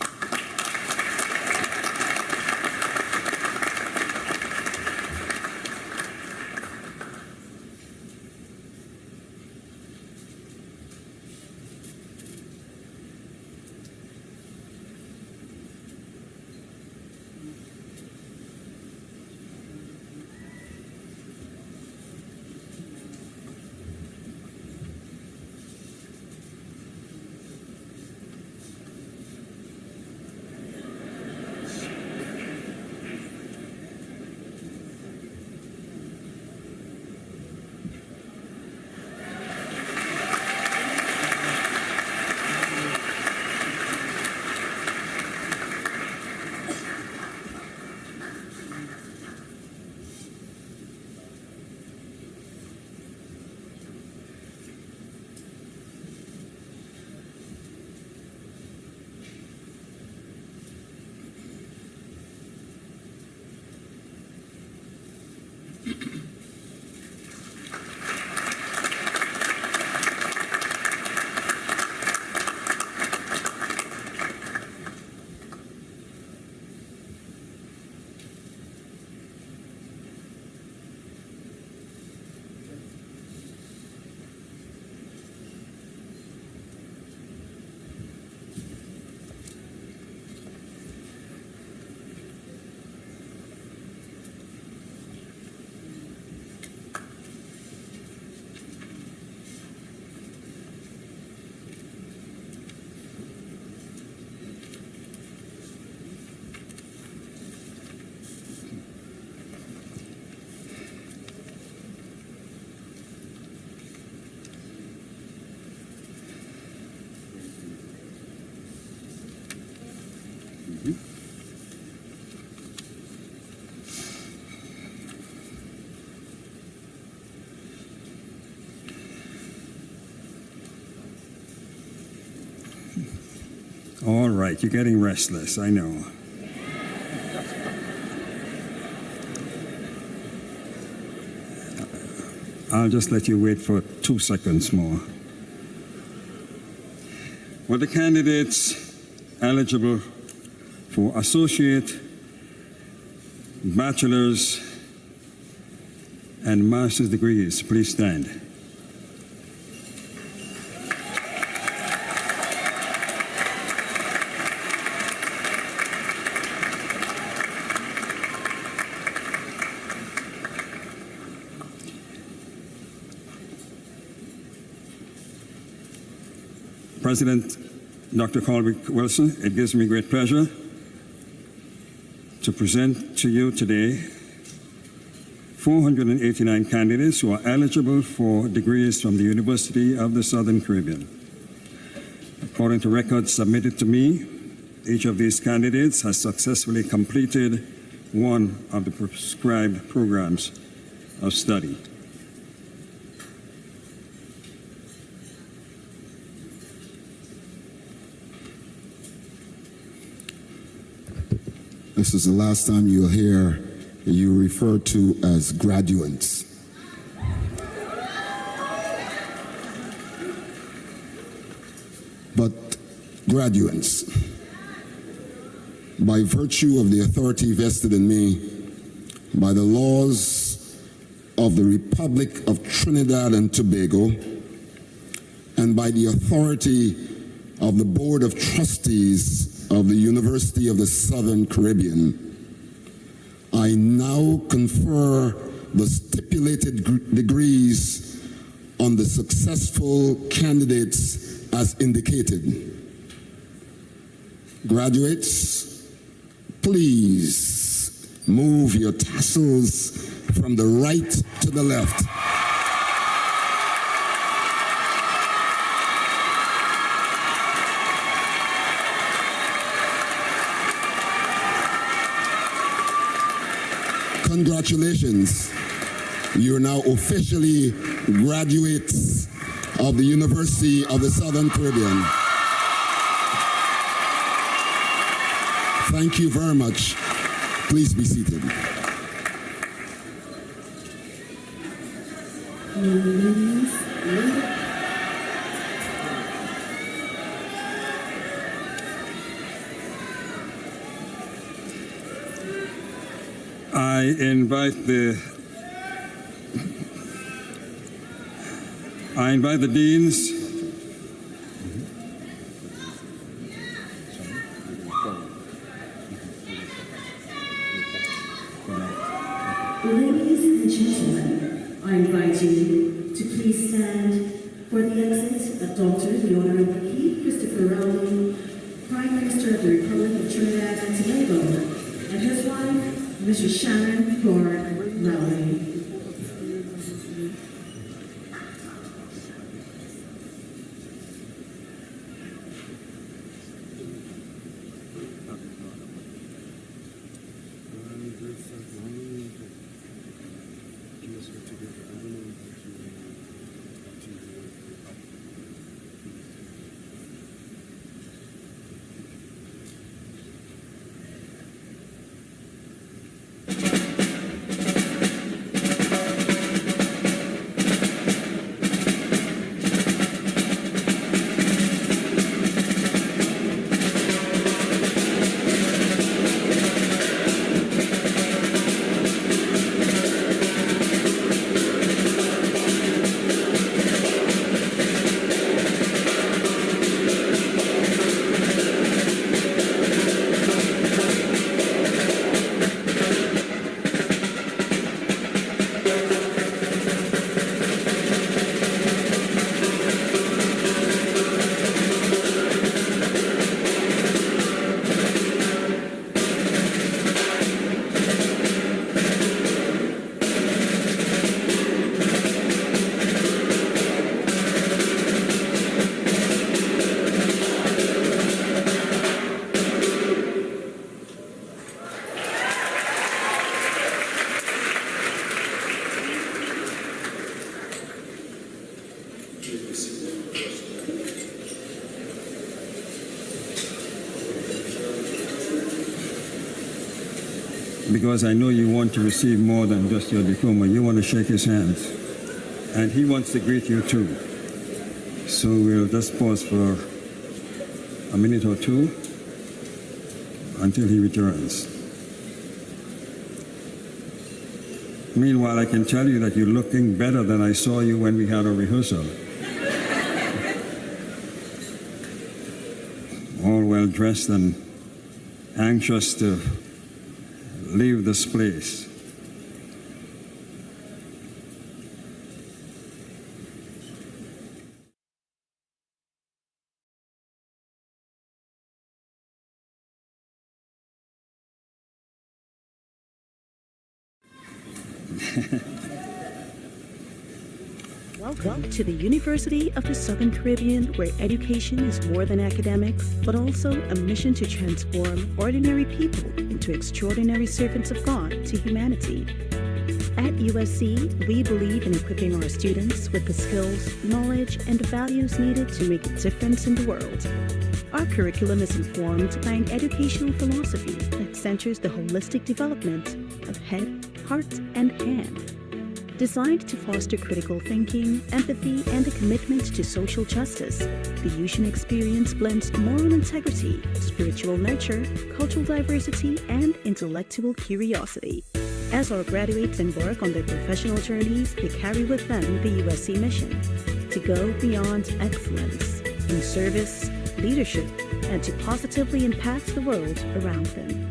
right, you're getting restless, I know. I'll just let you wait for 2 seconds more. Will the candidates eligible for associate, bachelor's, and master's degrees please stand? President Dr. Colby Wilson, it gives me great pleasure to present to you today 489 candidates who are eligible for degrees from the University of the Southern Caribbean. According to records submitted to me, each of these candidates has successfully completed one of the prescribed programs of study. This is the last time you'll hear you referred to as graduates. But graduates, by virtue of the authority vested in me by the laws of the Republic of Trinidad and Tobago and by the authority of the Board of Trustees of the University of the Southern Caribbean, I now confer the stipulated degrees on the successful candidates as indicated. Graduates, please move your tassels from the right to the left. Congratulations. You are now officially graduates of the University of the Southern Caribbean. Thank you very much. Please be seated. I invite the deans Ladies and gentlemen, I invite you to please stand for the exit of Dr. the Honorable Keith Christopher Rowley, Prime Minister of the Republic of Trinidad and Tobago, and his wife, Mrs. Shannon Lord Rowley. because I know you want to receive more than just your diploma. You want to shake his hands. And he wants to greet you too. So we'll just pause for a minute or two until he returns. Meanwhile, I can tell you that you're looking better than I saw you when we had a rehearsal. All well dressed and anxious to leave this place. Welcome to the University of the Southern Caribbean, where education is more than academics, but also a mission to transform ordinary people into extraordinary servants of God to humanity. At USC, we believe in equipping our students with the skills, knowledge, and values needed to make a difference in the world. Our curriculum is informed by an educational philosophy that centers the holistic development of head, heart, and hand. Designed to foster critical thinking, empathy, and a commitment to social justice, the Usian experience blends moral integrity, spiritual nurture, cultural diversity, and intellectual curiosity. As our graduates embark on their professional journeys, they carry with them the USC mission to go beyond excellence in service, leadership, and to positively impact the world around them.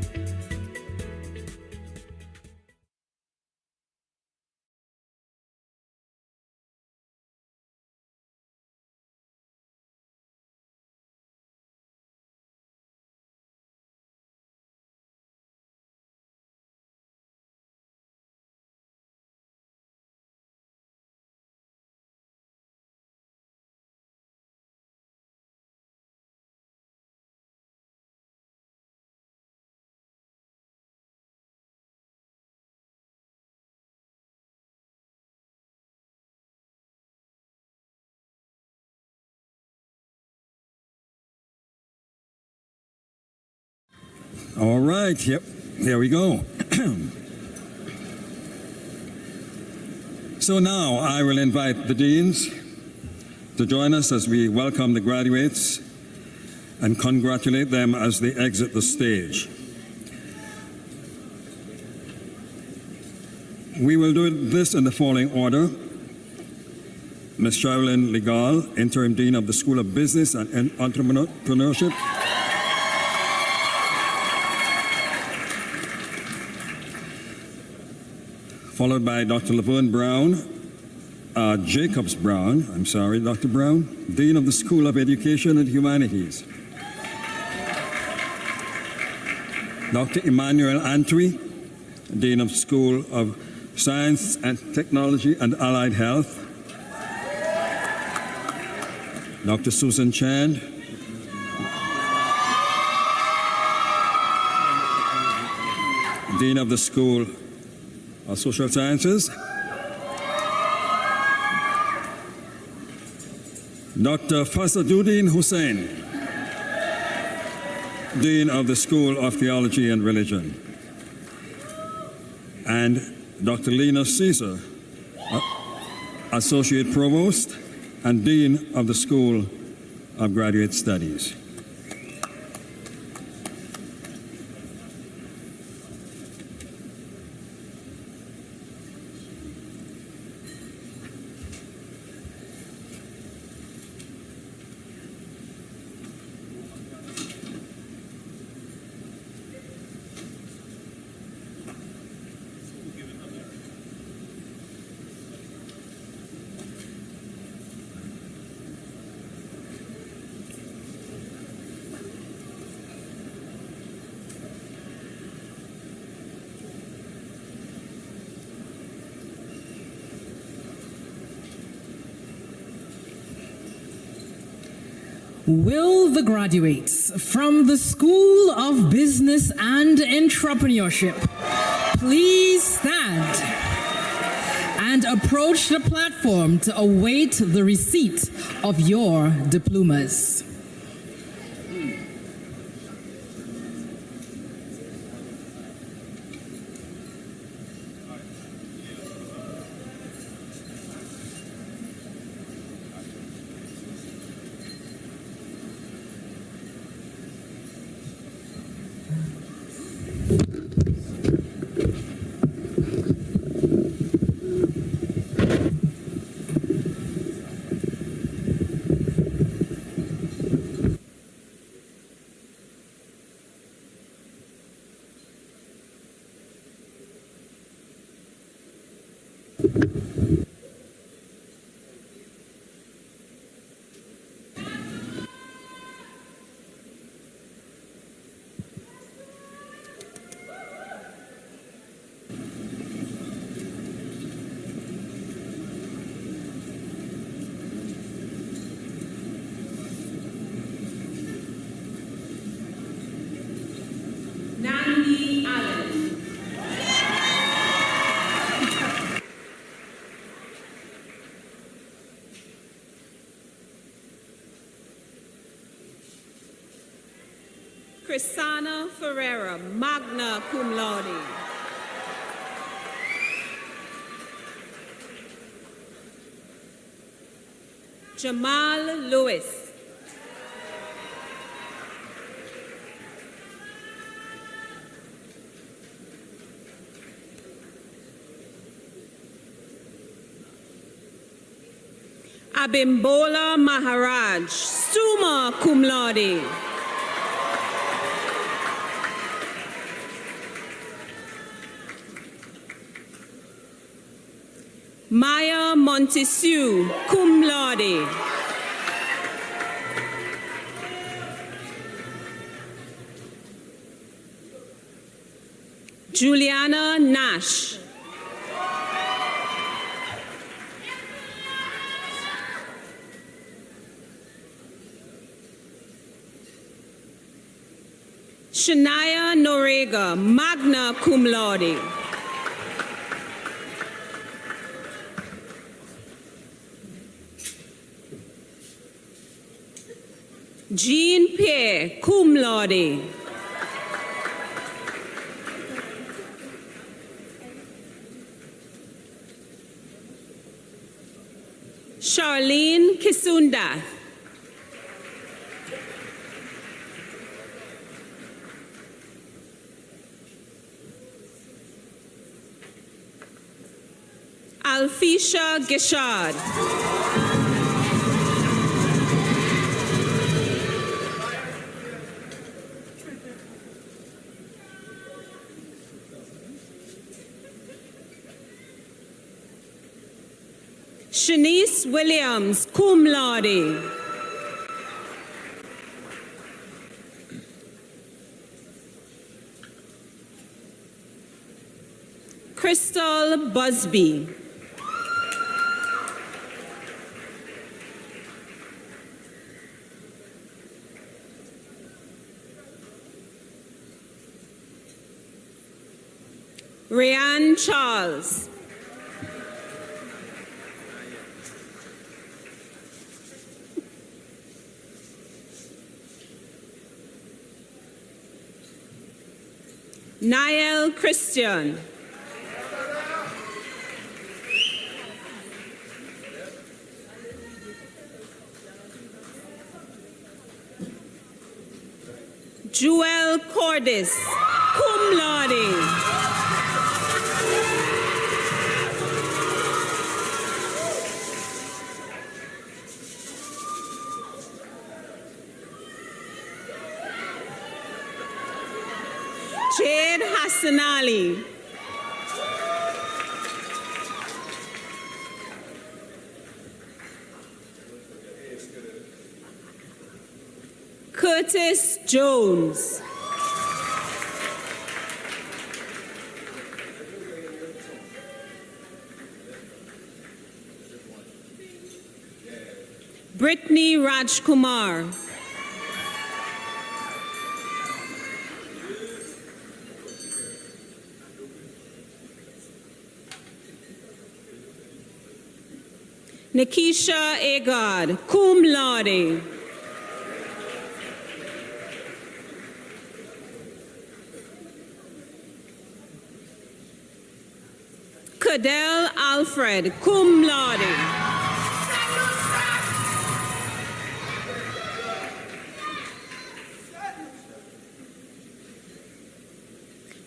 All right, yep, here we go. So now I will invite the deans to join us as we welcome the graduates and congratulate them as they exit the stage. We will do this in the following order. Ms. Sherilyn Legal, Interim Dean of the School of Business and Entrepreneurship. Followed by Dr. Laverne Brown, Jacobs Brown, Dr. Brown, Dean of the School of Education and Humanities. Dr. Emmanuel Antwi, Dean of School of Science and Technology and Allied Health. Dr. Susan Chand, Dean of the School of Social Sciences. Dr. Fasaduddin Hussain, Dean of the School of Theology and Religion. And Dr. Lena Caesar, Associate Provost and Dean of the School of Graduate Studies. Will the graduates from the School of Business and Entrepreneurship please stand and approach the platform to await the receipt of your diplomas? Nandi Allen. Chrisana Ferreira, magna cum laude. Jamal Lewis. Abimbola Maharaj, summa cum laude. Maya Montesue, cum laude. Juliana Nash. Shania Norega, magna cum laude. Jean Pierre, cum laude. Charlene Kisunda. Alfisha Gishad. Shanice Williams, cum laude. Crystal Busby. Ryan Charles. Niall Christian. Joel Cordis, cum laude. Jade Hassanali. Curtis Jones. Brittany Rajkumar. Nikisha Agard, cum laude. Cadell Alfred, cum laude.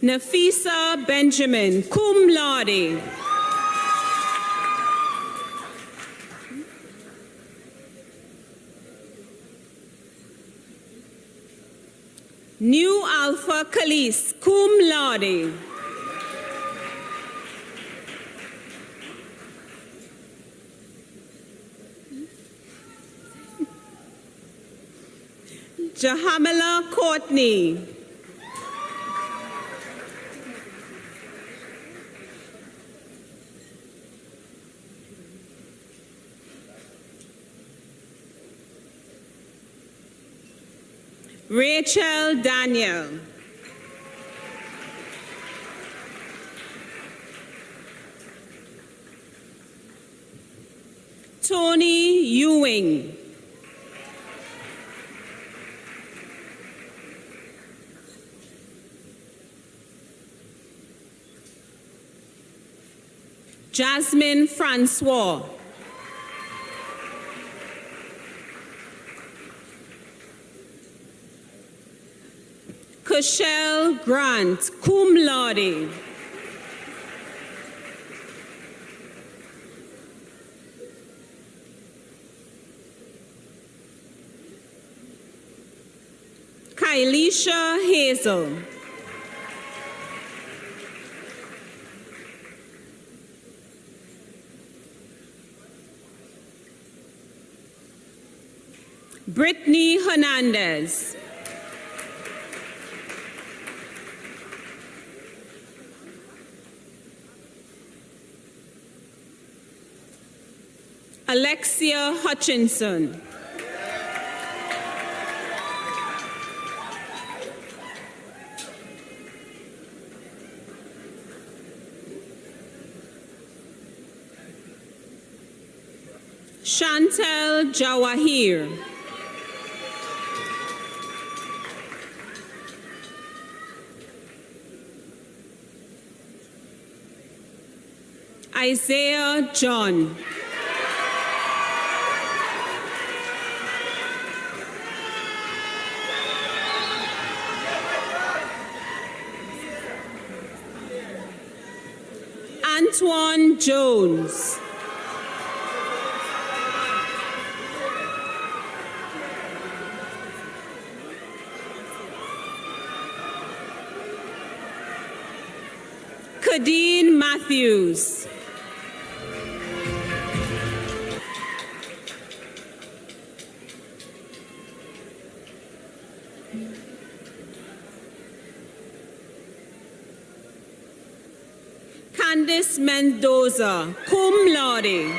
Nafisa Benjamin, cum laude. New Alpha Kalis, cum laude. Jahamila Courtney. Rachel Daniel. Tony Ewing. Jasmine Francois. Cushelle Grant, cum laude. Kylisha Hazel. Brittany Hernandez. Alexia Hutchinson. Chantel Jawahir. Isaiah John. Antoine Jones. Kadeen Matthews. Candice Mendoza, cum laude.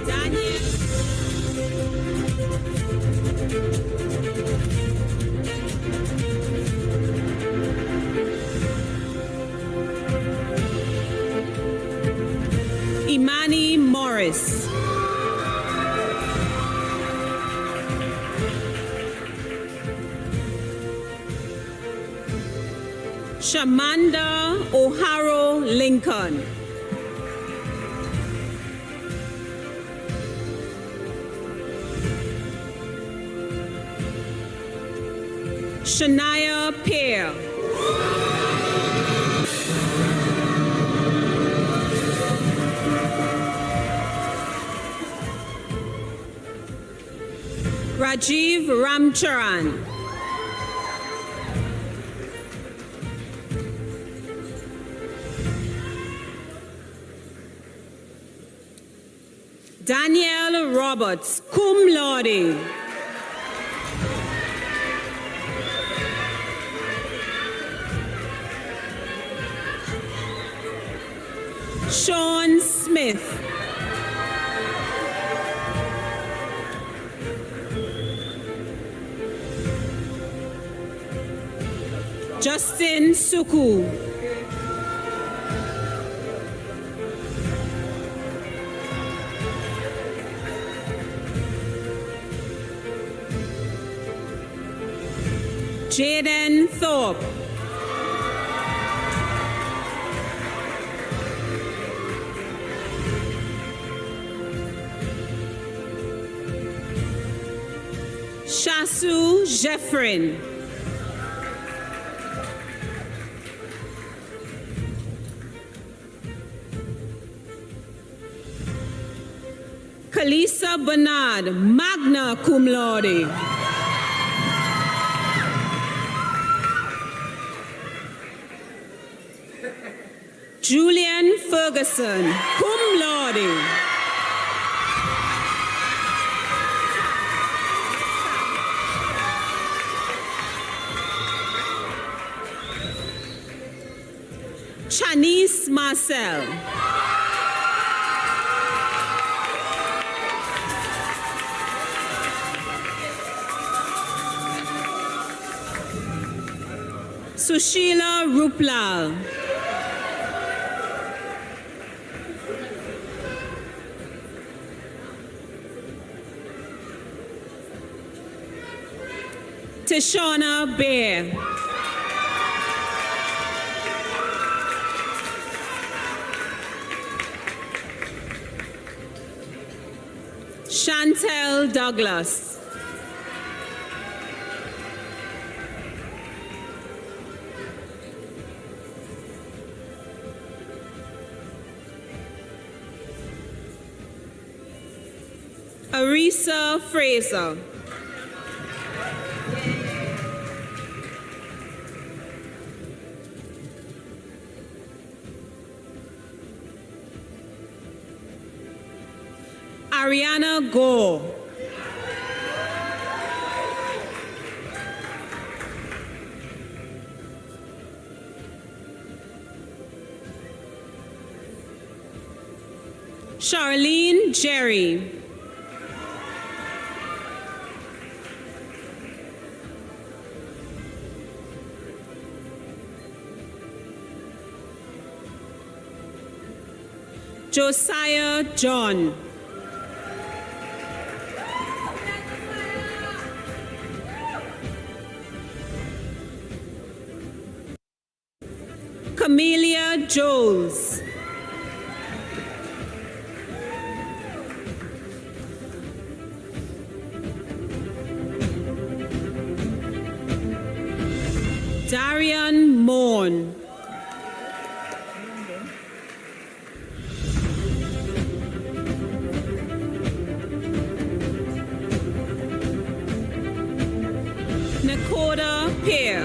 Daniel. Imani Morris. Shamanda O'Haro Lincoln. Shania Pear. Rajiv Ramcharan. Danielle Roberts, cum laude. Sean Smith. Justin Suku. Jaden Thorpe. Shasu Jeffrin. Kalisa Bernard, magna cum laude. Julian Ferguson, cum laude. Chanice Marcel. Sushila Ruplal. Tishana Bear. Chantel Douglas. Arisa Fraser. Ariana Gore. Charlene Jerry. Josiah John. Camelia Jones. Darian Morn. Nakoda Pear.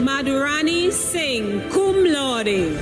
Madhurani Singh, cum laude.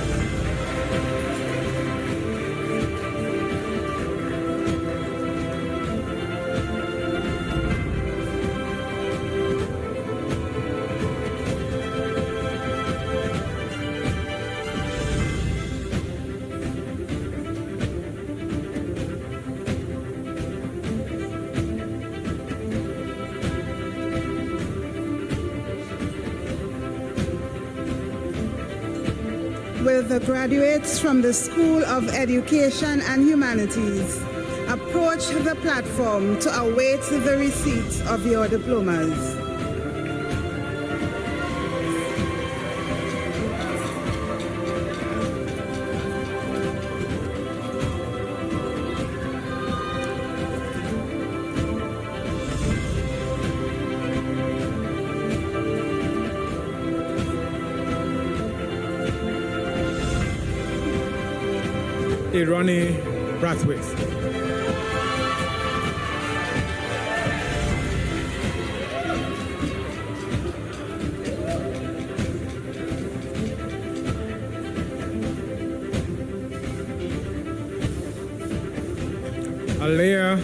Will the graduates from the School of Education and Humanities approach the platform to await the receipt of your diplomas? Ronnie Brathwaite. Alea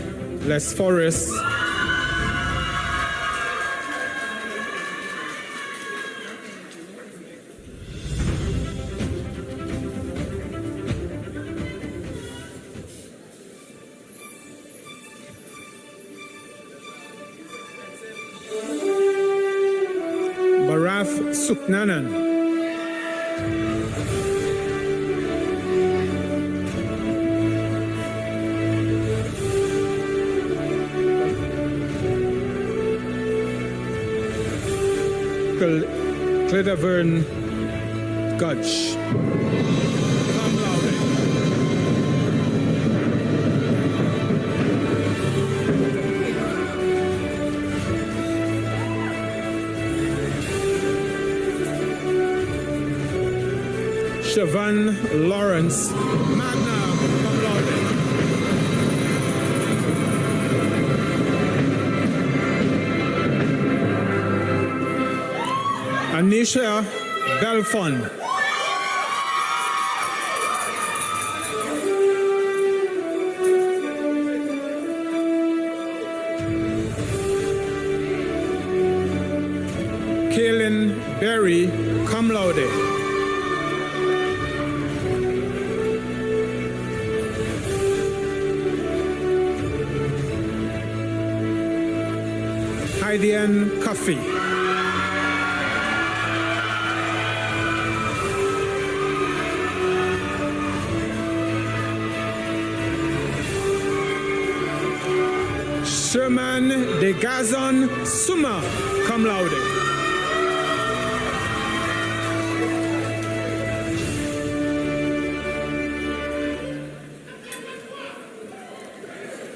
Les Forest. Suknanan. Cledavern Gudge. Siobhan Lawrence, magna cum laude. Anisha Belfon. Kaylin Berry, cum laude. Heidian Coffee. Sherman de Gazon Summa, cum laude.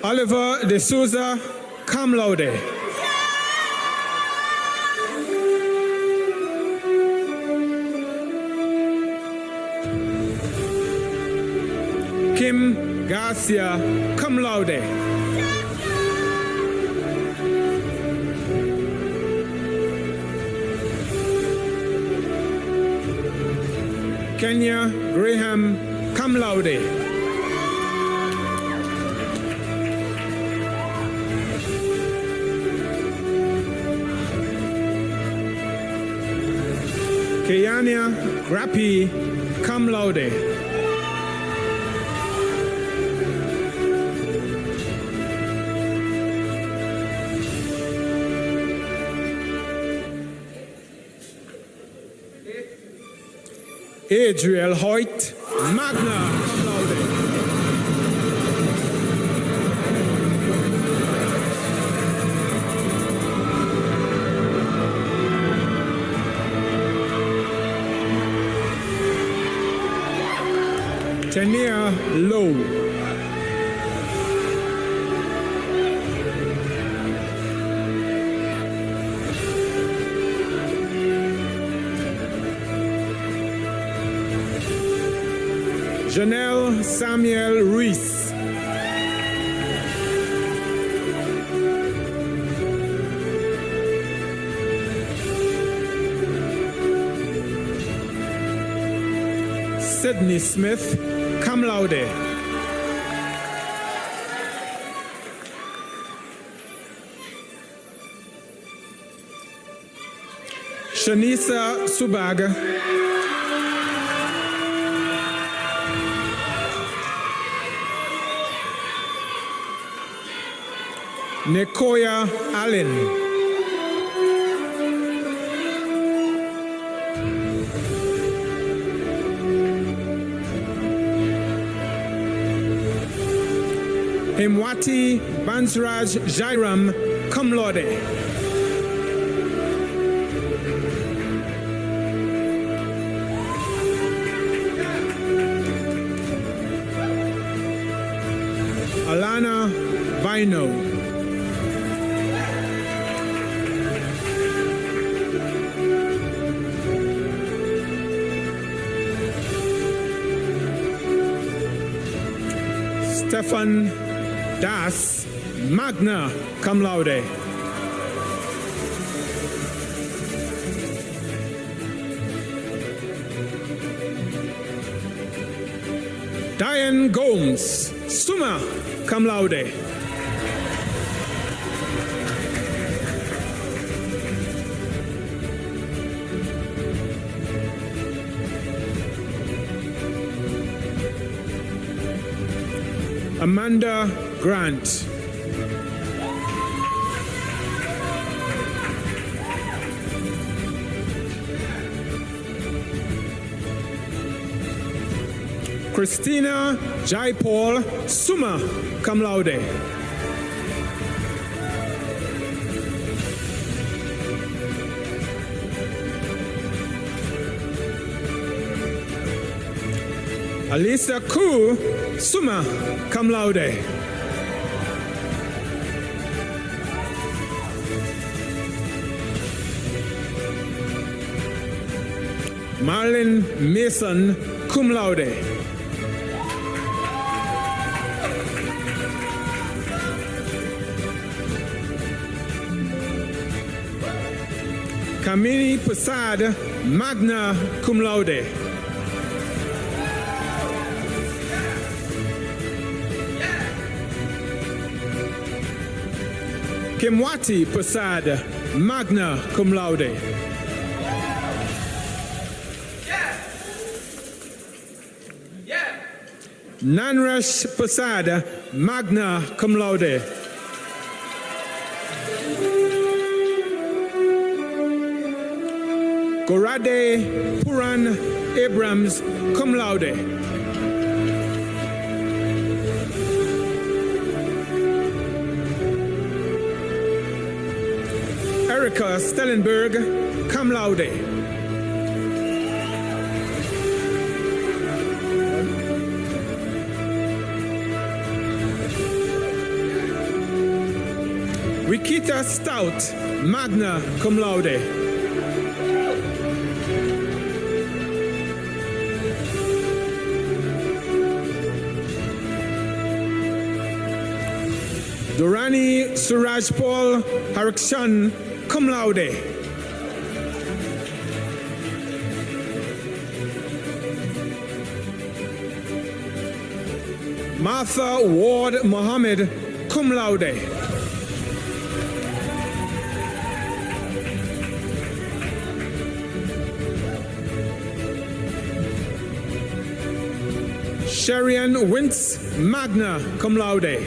Oliver de Souza, cum laude. Kim Garcia, cum laude. Kenya Graham, cum laude. Keyania Grappi, cum laude. Adriel Hoyt, magna cum laude. Tania Lowe. Janelle Samuel Ruiz. Sydney Smith, cum laude. Shanisa Subaga. Nekoya Allen. Himwati Bansraj Jairam, cum laude. Alana Vino. Stefan Das, magna cum laude. Diane Gomes, summa cum laude. Amanda Grant. Christina Jaipal, summa cum laude. Alisa Ku, summa cum laude. Marlon Mason, cum laude. Kamini Prasad, magna cum laude. Kimwati Prasad, magna cum laude. Nanresh Prasad, magna cum laude. Gorade Puran Abrams, cum laude. Erica Stellenberg, cum laude. Rikita Stout, magna cum laude. Dorani Suraj Paul Harikshan, cum laude. Martha Ward Mohammed, cum laude. Sherian Wintz, magna cum laude.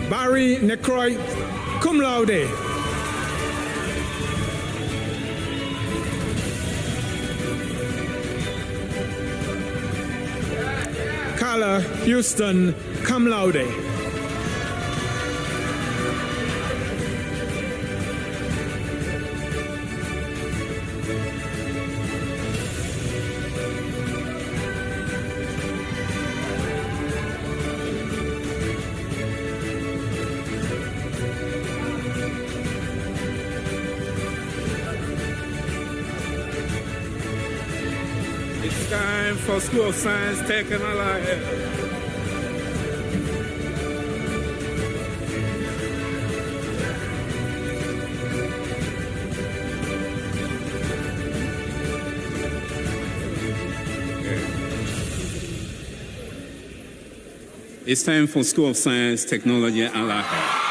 Barry Necroy, cum laude. Carla Houston, cum laude. It's time for School of Science, Tech, and Allied Health. It's time for School of Science, Technology, and Allied Health.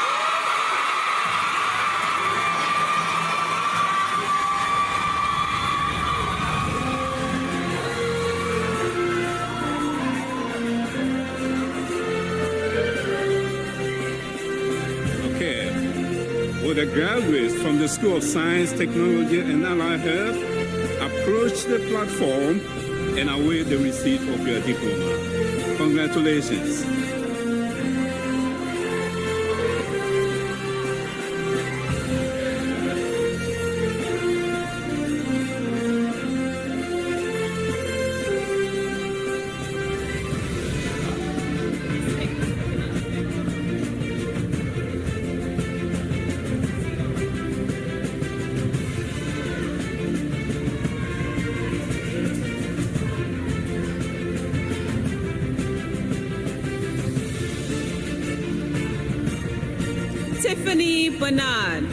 The graduates from the School of Science, Technology, and Allied Health approach the platform and await the receipt of your diploma. Congratulations. Tiffany Bernard.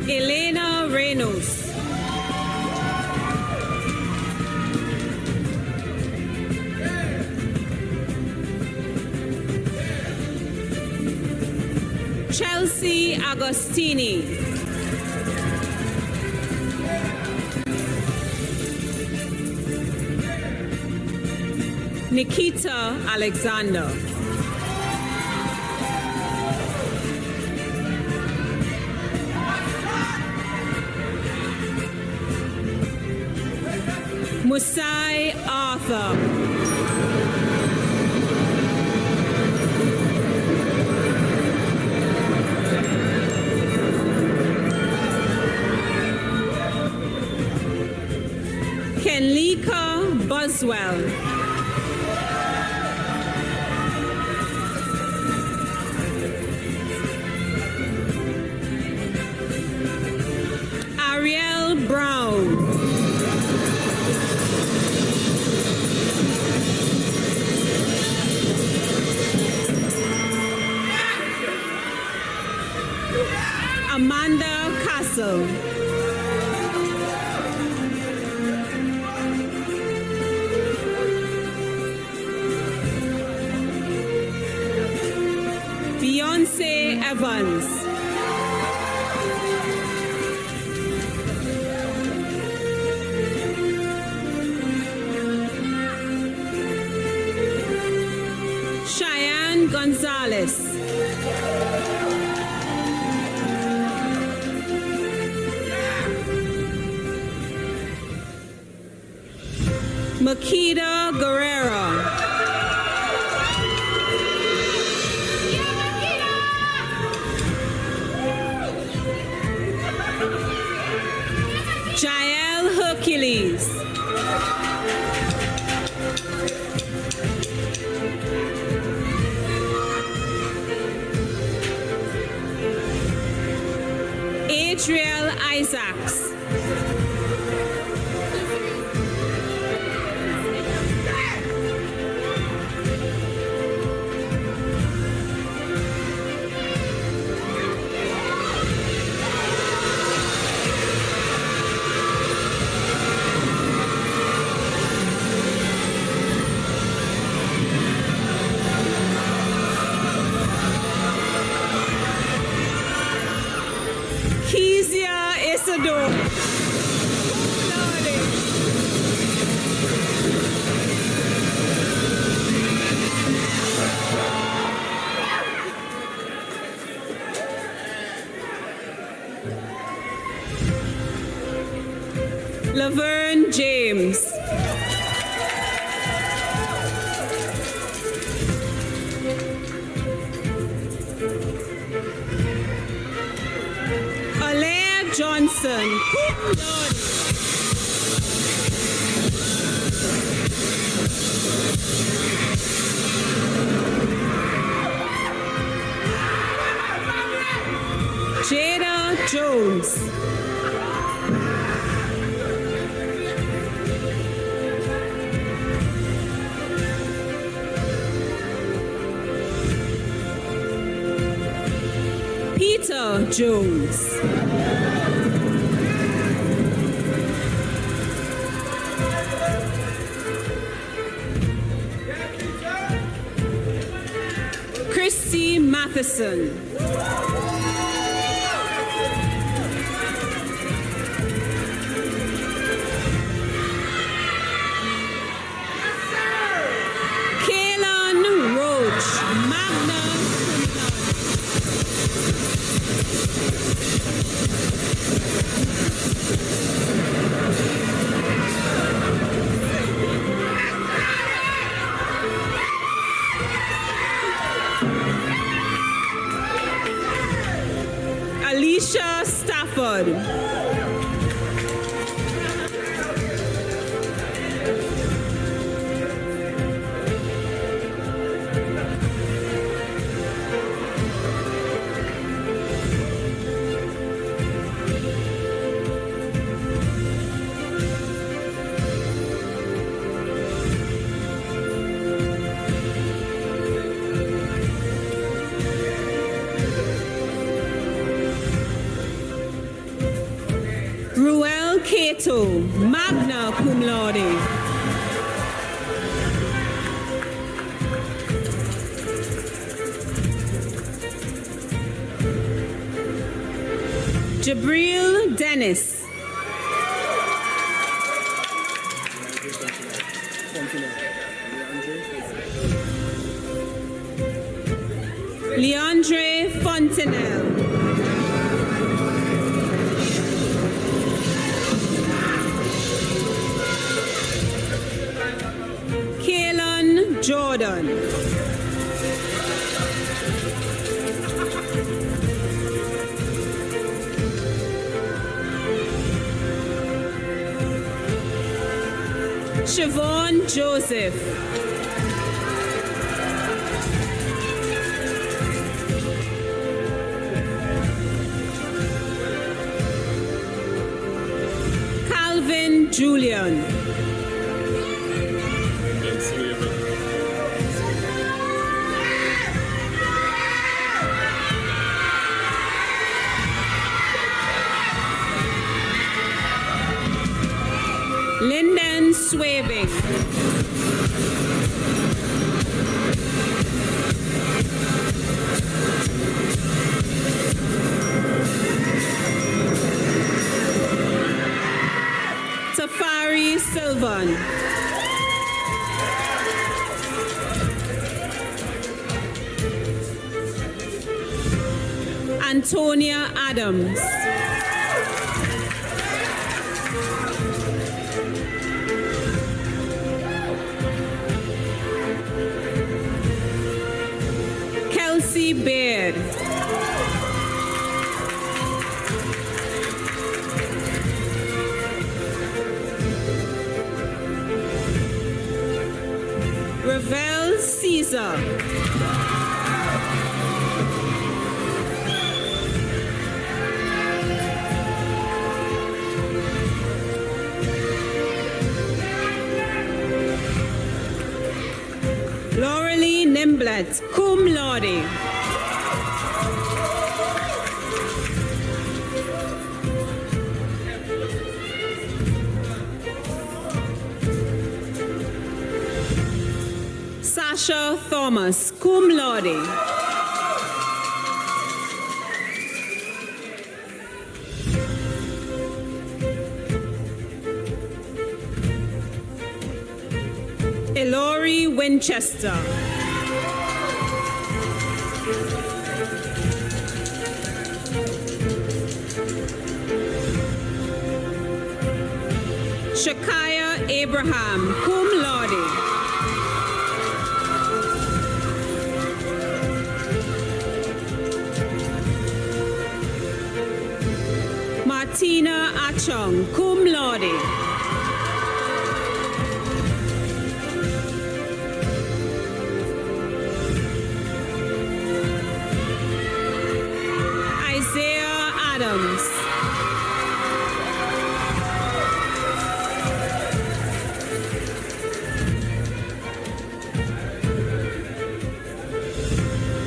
Elena Reynolds. Chelsea Agostini. Nikita Alexander. Musai Arthur. Kenlika Buswell. Amanda Castle. Beyonce Evans. Cheyenne Gonzalez. Makita Guerrero. Jael Hercules. Adriel Isaacs. Kezia Isidore. Laverne James. Alea Johnson. Jada Jones. Peter Jones. Christy Matheson. Kaylon Roach, magna cum laude. Alicia Stafford. Ruel Cato, magna cum laude. Jabril Dennis. Leandre Fontenelle. Kaylon Jordan. Siobhan Joseph. Calvin Julian. Swaving. Tafari Sylvan. Antonia Adams. Kelsey Baird. Ravel Caesar. Laurelie Nimblet, cum laude. Sasha Thomas, cum laude. Elori Winchester. Shakaya Abraham, cum laude. Martina Achong, cum laude. Isaiah Adams.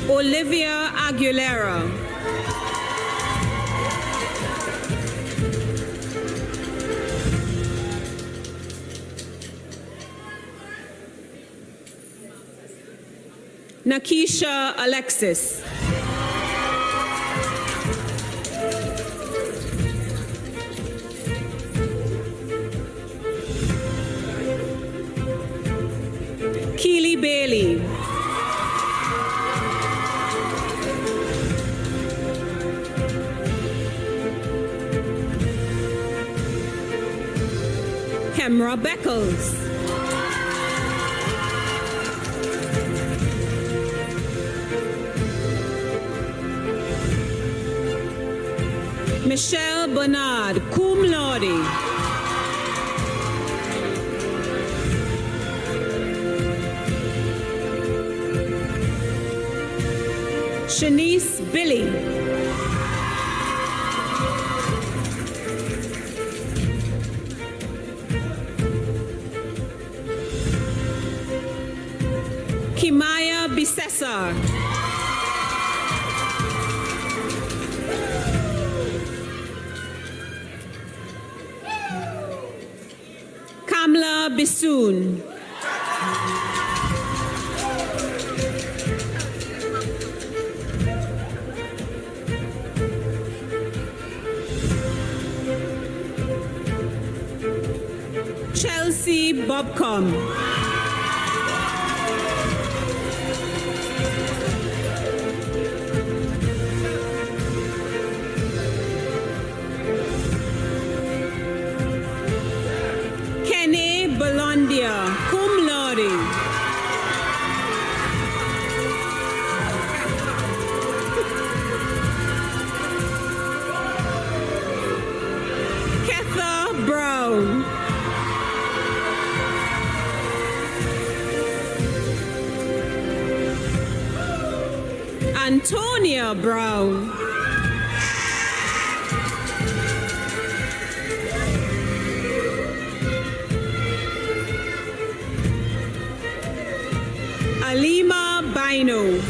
Olivia Aguilera. Nakisha Alexis. Keely Bailey. Hemra Beckles. Michelle Bernard, cum laude. Shanice Billy. Kimaya Bisesar. Kamla Bisoon. Chelsea Bobcom. Kenny Bolondia, cum laude. Ketha Brown. Antonia Brown. Alima Bino.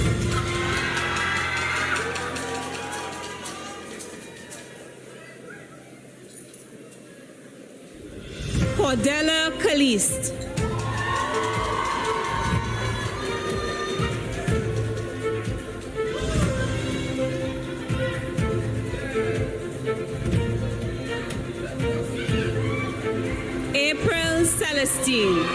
Cordella Caliste. April Celestine.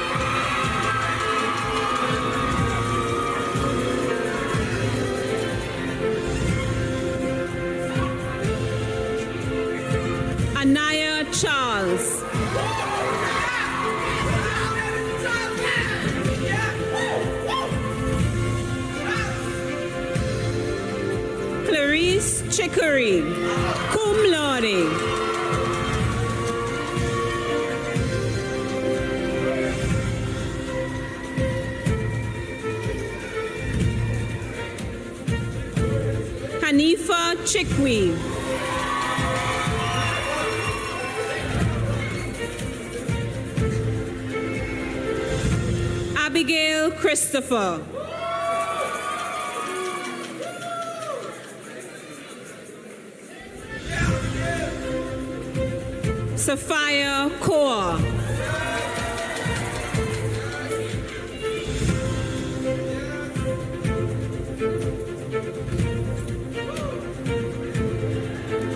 Anaya Charles. Clarice Chicory, cum laude. Hanifa Chikwi. Abigail Christopher. Sophia Kaur.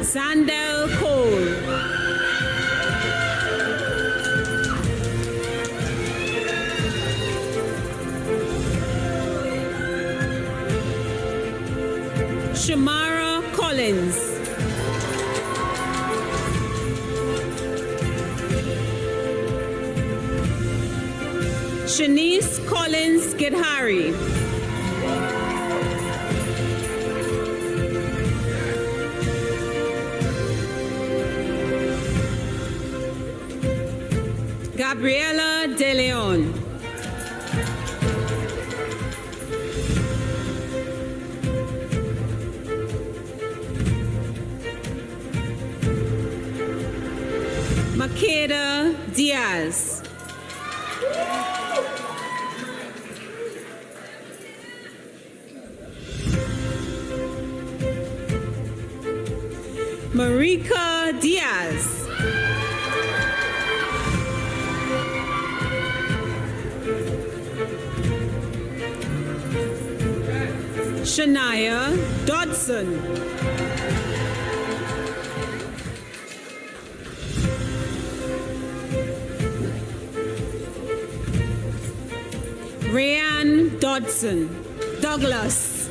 Sandel Cole. Shamara Collins. Shanice Collins Gidhari. Gabriela De Leon. Makeda Diaz. Marika Diaz. Shania Dodson. Rayanne Dodson. Douglas.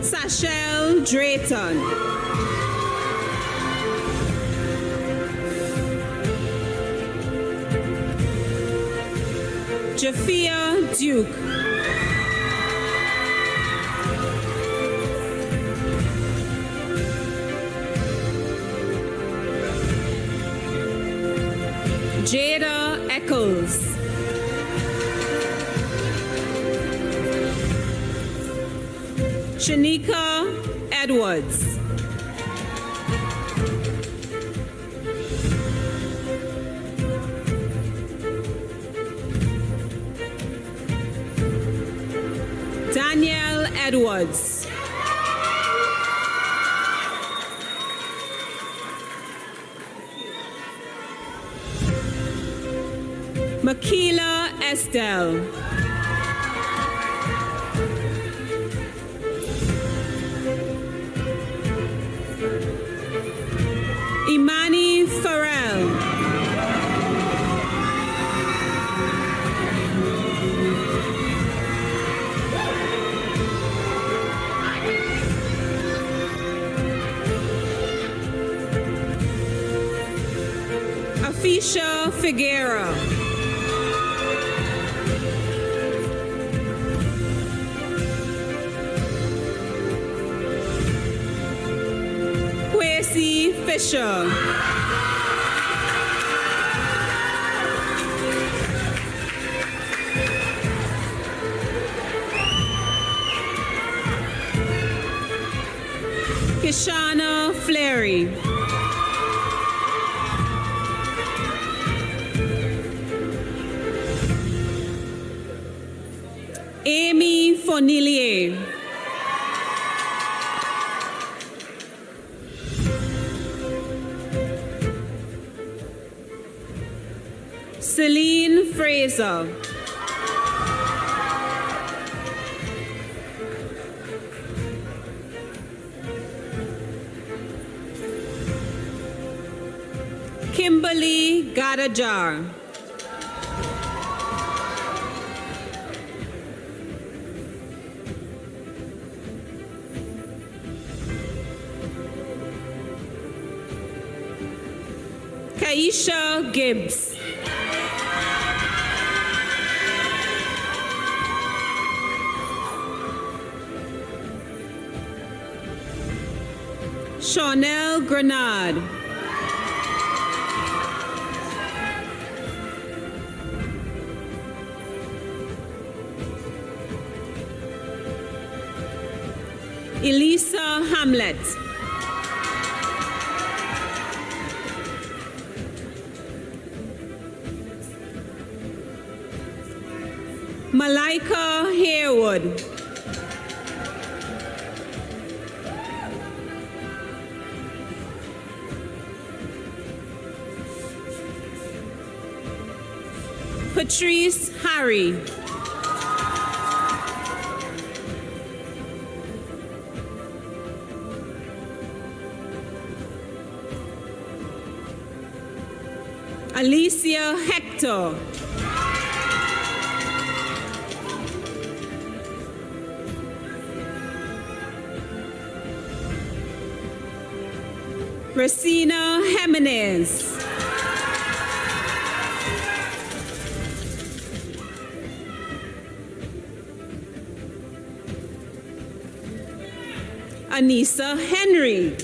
Sashel Drayton. Jafia Duke. Jada Eccles. Shanika Edwards. Danielle Edwards. Makila Estelle. Imani Farrell. Afisha Figuera. Quasi Fisher. Kishana Fleury. Amy Cornelia. Celine Fraser. Kimberly Gadajar. Kaisha Gibbs. Chanel Grenade. Elisa Hamlet. Malika Harewood. Patrice Harry. Alicia Hector. Racina Jimenez. Anissa Henry.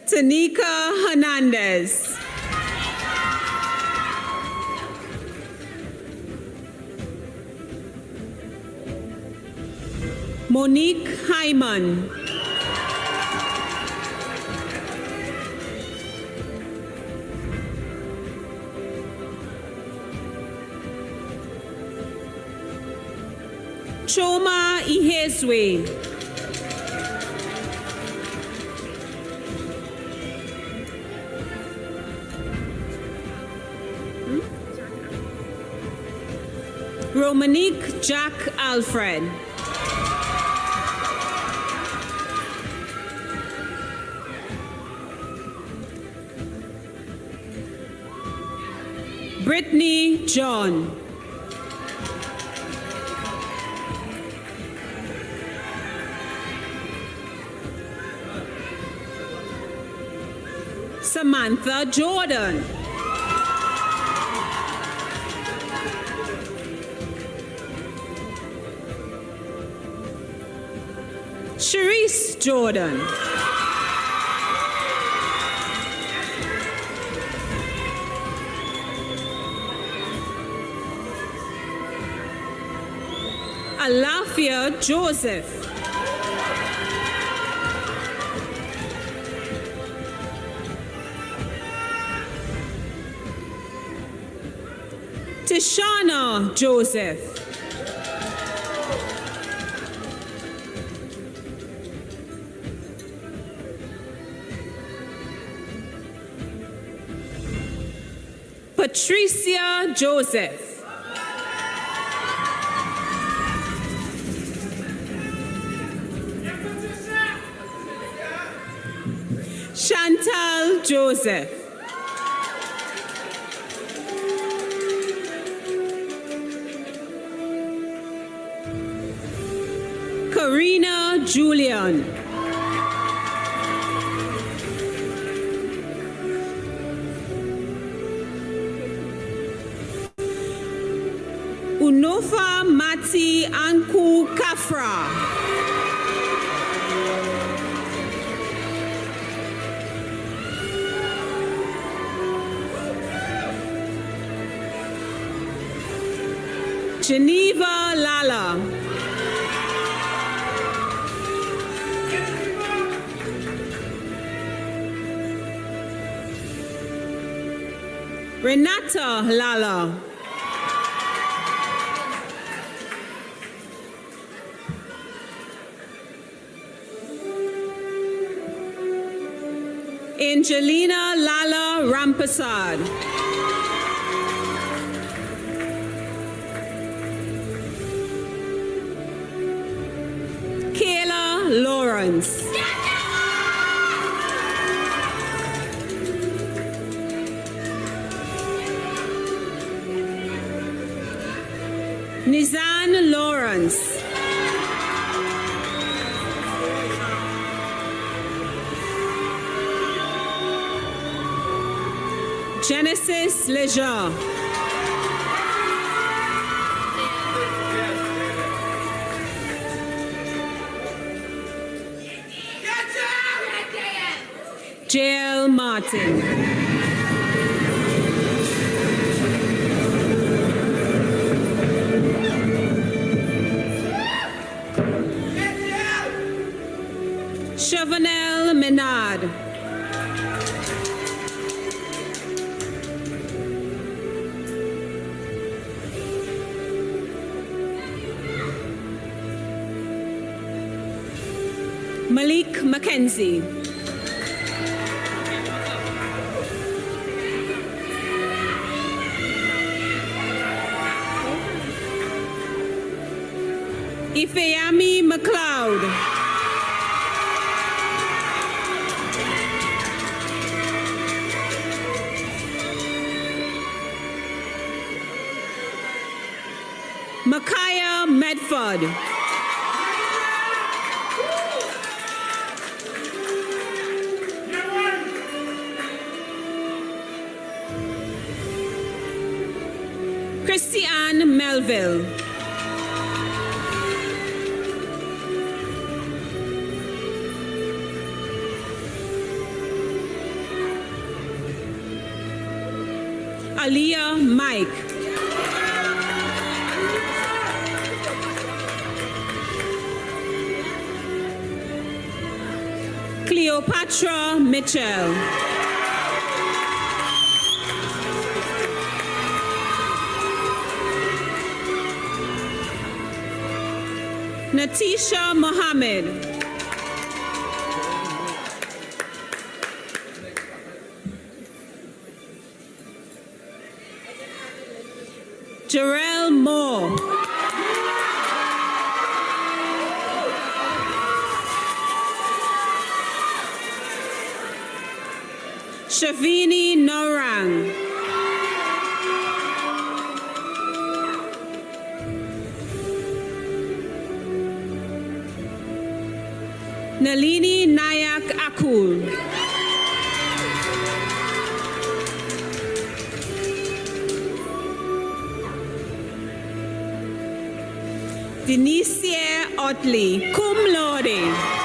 Tanika Hernandez. Monique Hyman. Choma Ihezwe. Romanique Jack Alfred. Brittany John. Samantha Jordan. Sharice Jordan. Alafia Joseph. Tishana Joseph. Patricia Joseph. Chantal Joseph. Karina Julian. Unofa Mati Anku Kafra. Geneva Lala. Renata Lala. Angelina Lala Rampasad. Kayla Lawrence. Nizan Lawrence. Genesis Lejeune. Jael Martin. Chevanel Menard. Malik Mackenzie. Ifeami McLeod. Micaiah Medford. Christiane Melville. Aliyah Mike. Cleopatra Mitchell. Natisha Mohammed. Jarrell Moore. Shavini Norang. Nalini Nayak Akul. Denise Otley, cum laude.